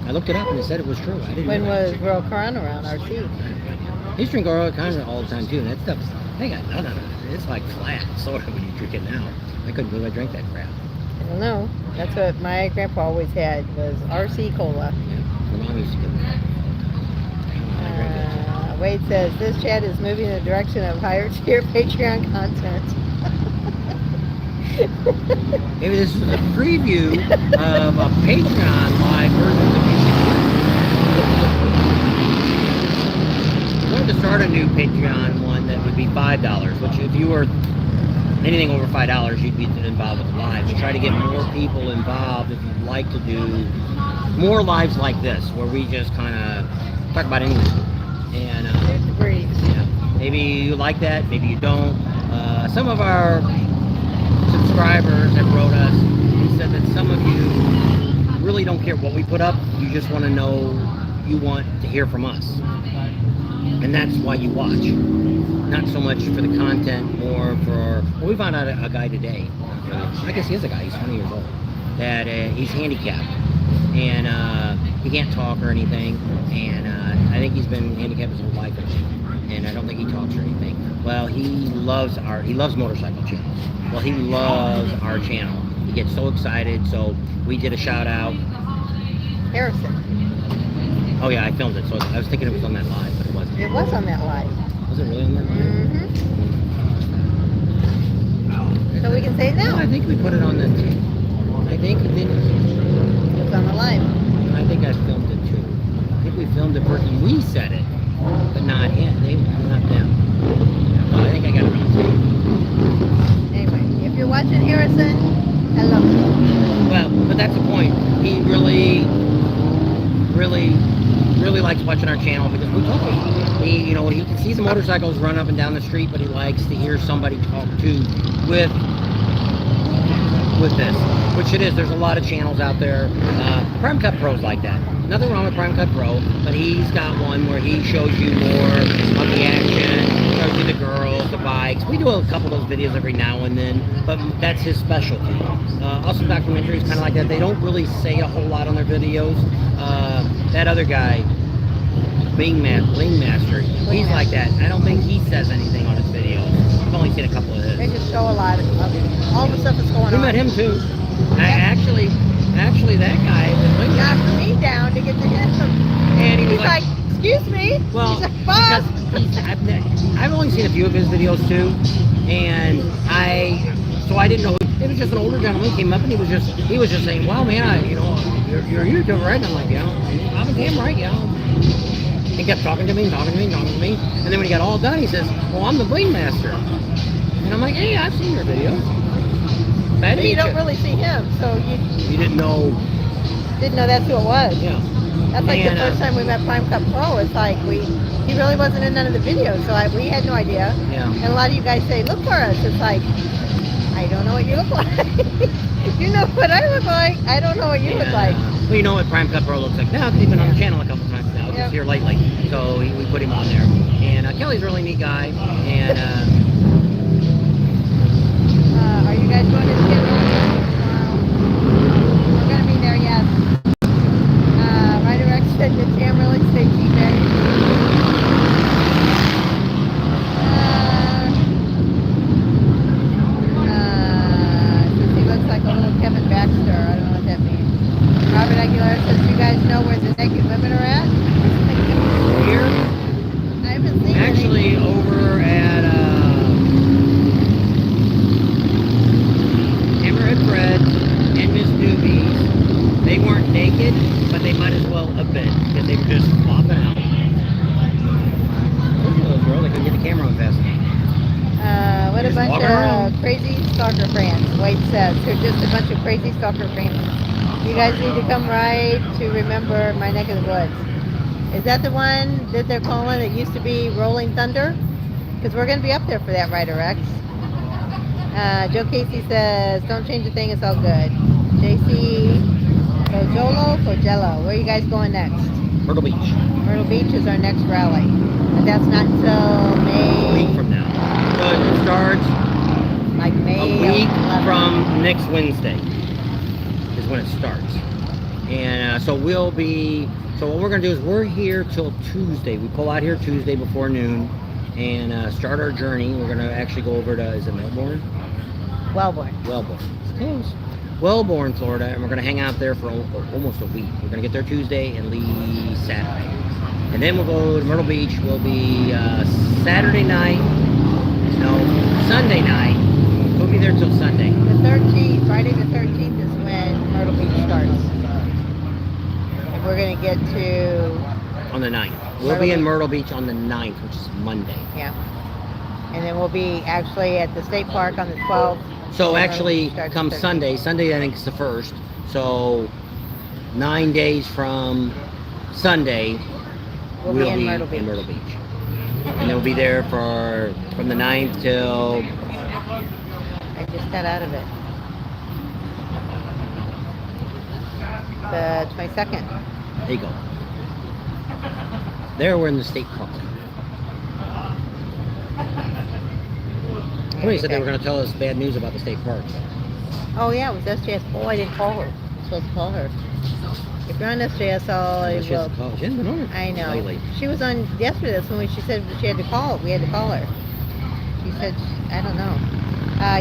[SPEAKER 1] I looked it up and it said it was true. I didn't
[SPEAKER 2] When
[SPEAKER 1] realize.
[SPEAKER 2] was Royal Crown around, RC?
[SPEAKER 1] I used to drink Royal Crown all the time too, and that stuff, they got none of it. It's like flat soda when you drink it now. I couldn't believe I drank that crap.
[SPEAKER 2] I don't know. That's what my grandpa always had, was RC Cola.
[SPEAKER 1] Yeah, my mom used to give me that all the time. I drank it too.
[SPEAKER 2] Wade says, this chat is moving in the direction of higher tier Patreon content.
[SPEAKER 1] Maybe this is a preview of a Patreon live version of the I wanted to start a new Patreon one that would be $5, which if you were anything over $5, you'd be involved with the lives. Try to get more people involved if you'd like to do more lives like this, where we just kind of talk about anything. And yeah, maybe you like that, maybe you don't. Some of our subscribers have wrote us and said that some of you really don't care what we put up. You just want to know, you want to hear from us. And that's why you watch. Not so much for the content, more for... Well, we found out a guy today. I guess he is a guy. He's 20 years old. That he's handicapped. And he can't talk or anything. And I think he's been handicapped his whole life. And I don't think he talks or anything. Well, he loves motorcycle channels. Well, he loves our channel. He gets so excited. So we did a shout out.
[SPEAKER 2] Harrison.
[SPEAKER 1] Oh yeah, I filmed it. So I was thinking it was on that live, but it wasn't.
[SPEAKER 2] It was on that live.
[SPEAKER 1] Was it really on that live?
[SPEAKER 2] Mm-hmm. So we can say it now.
[SPEAKER 1] No, I think we put it on the... I think it did.
[SPEAKER 2] It's on the live.
[SPEAKER 1] I think I filmed it too. I think we filmed it first and we said it, but not him. Not them. No, I think I got it on tape.
[SPEAKER 2] Anyway, if you're watching Harrison, hello.
[SPEAKER 1] Well, but that's the point. He really likes watching our channel because we told him. He can see the motorcycles run up and down the street, but he likes to hear somebody talk to with with this, which it is. There's a lot of channels out there. Prime Cut Pro's like that. Nothing wrong with Prime Cut Pro, but he's got one where he shows you more of the action, shows you the girls, the bikes. We do a couple of those videos every now and then, but that's his specialty. Awesome Documentaries, kind of like that. They don't really say a whole lot on their videos. That other guy, Bling Master, he's like that. I don't think he says anything on his videos. I've only seen a couple of his.
[SPEAKER 2] They just show a lot of all the stuff that's going on.
[SPEAKER 1] We met him too. Actually, that guy
[SPEAKER 2] knocked me down to get to him.
[SPEAKER 1] And he was
[SPEAKER 2] he's like, excuse me.
[SPEAKER 1] Well,
[SPEAKER 2] he's like, boss.
[SPEAKER 1] I've only seen a few of his videos too, and so I didn't know. It was just an older gentleman came up and he was just saying, "Wow, man, you're a YouTuber, right?" And I'm like, I'm a damn right, He kept talking to me, and then when he got all done, he says, "Well, I'm the Blade Master," and I'm like, "Hey, I've seen your videos."
[SPEAKER 2] But you don't really see him, so
[SPEAKER 1] you didn't know
[SPEAKER 2] that's who it was.
[SPEAKER 1] Yeah.
[SPEAKER 2] That's like the first time we met Prime Cut Pro. It's like he really wasn't in none of the videos, so we had no idea.
[SPEAKER 1] Yeah.
[SPEAKER 2] And a lot of you guys say, "Look for us." It's like, I don't know what you look like. You know what I look like. I don't know what you look like.
[SPEAKER 1] Well, you know what Prime Cut Pro looks like now, because he's been on the channel a couple times now, just here lately. So we put him on there. And Kelly's a really neat guy. And
[SPEAKER 2] are you guys going to the gym? We're going to be there, yes. Ryder X said the jam really stay cheap, like a little Kevin Baxter. I don't know what that means. Robert Aguilar says, "You guys know where the naked women are at?"
[SPEAKER 1] Here?
[SPEAKER 2] I haven't seen
[SPEAKER 1] actually
[SPEAKER 2] any.
[SPEAKER 1] Over at Hammerhead Fred and Miss Newbies. They weren't naked, but they might as well have been because they were just flopping out. Look at those girls. They couldn't get the camera on fast enough.
[SPEAKER 2] What a bunch of crazy stalker fans. Wade says, they're just a bunch of crazy stalker fans. You guys need to come ride to remember my neck of the woods. Is that the one that they're calling that used to be Rolling Thunder? Because we're going to be up there for that, Ryder X. Joe Casey says, don't change a thing, it's all good. JC, Fojello, where are you guys going next?
[SPEAKER 1] Myrtle Beach.
[SPEAKER 2] Myrtle Beach is our next rally. But that's not until May.
[SPEAKER 1] A week from now. So it starts
[SPEAKER 2] like May
[SPEAKER 1] a week
[SPEAKER 2] 11th.
[SPEAKER 1] from next Wednesday is when it starts. And so what we're going to do is we're here till Tuesday. We pull out here Tuesday before noon and start our journey. We're going to actually go over to, is it Melbourne?
[SPEAKER 2] Wellborn.
[SPEAKER 1] It's close. Wellborn, Florida, and we're going to hang out there for almost a week. We're going to get there Tuesday and leave Saturday. And then we'll go to Myrtle Beach. We'll be Sunday night. We'll be there till Sunday.
[SPEAKER 2] The 13th, Friday the 13th is when Myrtle Beach starts. And we're going to get to...
[SPEAKER 1] On the 9th. We'll be in Myrtle Beach on the 9th, which is Monday.
[SPEAKER 2] Yeah. And then we'll be actually at the state park on the 12th.
[SPEAKER 1] So actually, come Sunday I think it's the 1st. So 9 days from Sunday, we'll be in Myrtle Beach. And then we'll be there from the 9th till...
[SPEAKER 2] I just got out of it. The 22nd.
[SPEAKER 1] There you go. There we're in the state park. Somebody said they were going to tell us bad news about the state park.
[SPEAKER 2] Oh yeah, it was SJS. Oh, I didn't call her. I'm supposed to call her. If you're on SJSL, I will.
[SPEAKER 1] She hasn't been on it.
[SPEAKER 2] I know.
[SPEAKER 1] Lately.
[SPEAKER 2] She was on yesterday. That's when she said she had to call. We had to call her. She said, I don't know.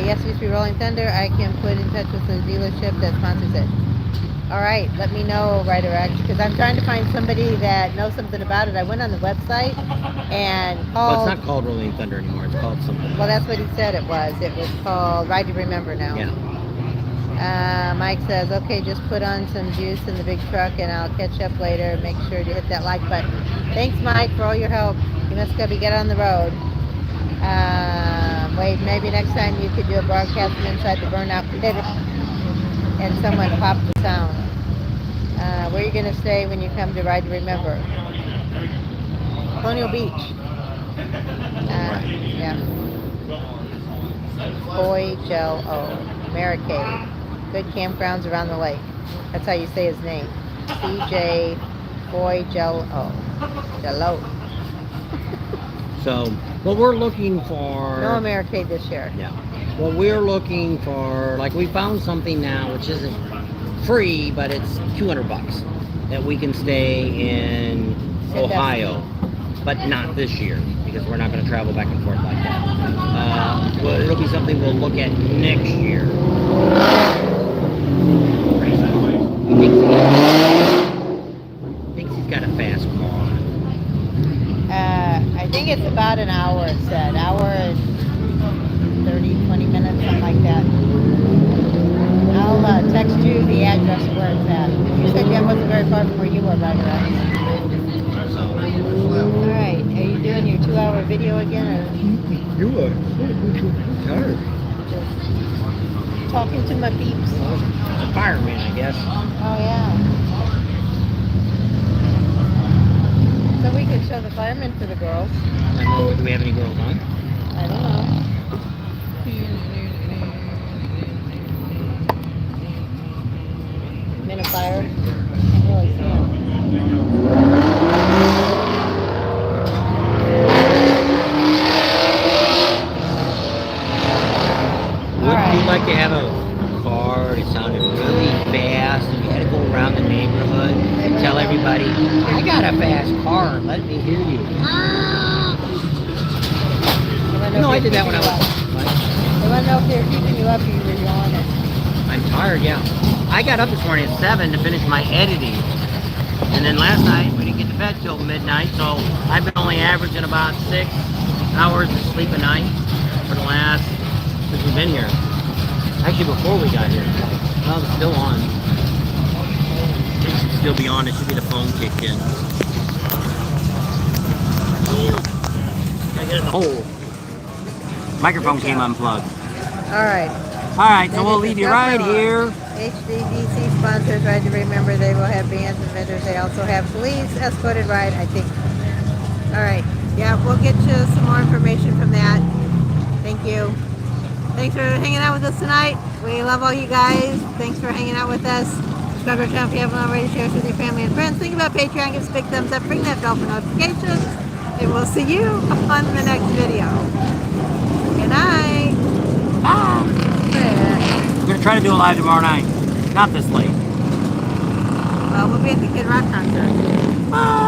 [SPEAKER 2] Yes, it used to be Rolling Thunder. I can put in touch with the dealership that sponsors it. All right, let me know, Ryder X, because I'm trying to find somebody that knows something about it. I went on the website and called.
[SPEAKER 1] Well, it's not called Rolling Thunder anymore. It's called something.
[SPEAKER 2] Well, that's what he said it was. It was called Ride to Remember now.
[SPEAKER 1] Yeah.
[SPEAKER 2] Mike says, okay, just put on some juice in the big truck and I'll catch up later. Make sure to hit that like button. Thanks, Mike, for all your help. You must go get on the road. Wait, maybe next time you could do a broadcast from inside the burnout pit and someone pop the sound. Where are you going to stay when you come to Ride to Remember? Colonial Beach. Yeah. Boy, Gel, O. Maricade. good campgrounds around the lake. That's how you say his name. CJ Boy Jello. Jello.
[SPEAKER 1] So, what we're looking for...
[SPEAKER 2] No Americade this year.
[SPEAKER 1] Yeah. What we're looking for, like we found something now, which isn't free, but it's $200 that we can stay in Ohio, but not this year because we're not going to travel back and forth like that. Well, it'll be something we'll look at next year. Thinks he's got a fast car.
[SPEAKER 2] I think it's about an hour, it said. Hour and 30, 20 minutes, something like that. I'll text you the address of where it's at. You said that wasn't very far from where you were, by the way. Alright, are you doing your 2-hour video again? Or
[SPEAKER 1] You are tired.
[SPEAKER 2] just talking to my peeps?
[SPEAKER 1] A fireman, I guess.
[SPEAKER 2] Oh, yeah. So we could show the firemen to the girls.
[SPEAKER 1] I know, do we have any girls on?
[SPEAKER 2] I don't know. Men of fire. Can't really see them.
[SPEAKER 1] Would you like to have a car that sounded really fast and you had to go around the neighborhood and tell everybody, I got a fast car, let me hear you. No, I did that when I was... What?
[SPEAKER 2] They want to know if they're keeping you up or you were yawning.
[SPEAKER 1] I'm tired, yeah. I got up this morning at 7 to finish my editing. And then last night, we didn't get to bed till midnight, so I've been only averaging about 6 hours of sleep a night for the last... since we've been here. Actually, before we got here. Well, it's still on. It should still be on. It should be the phone kicked in. I get in the hole. Microphone came unplugged.
[SPEAKER 2] Alright.
[SPEAKER 1] Alright, so we'll leave you right here.
[SPEAKER 2] HDDC sponsors Ride to Remember. They will have bands and vendors. They also have police escorted ride, I think. Alright. Yeah, we'll get you some more information from that. Thank you. Thanks for hanging out with us tonight. We love all you guys. Thanks for hanging out with us. Subscribe to our channel if you haven't already. Share us with your family and friends. Think about Patreon. Give us a big thumbs up. Ring that bell for notifications. And we'll see you on the next video. Good night.
[SPEAKER 1] Bye. We're going to try to do it live tomorrow night. Not this late.
[SPEAKER 2] Well, we'll be at the Kid Rock concert.
[SPEAKER 1] Bye.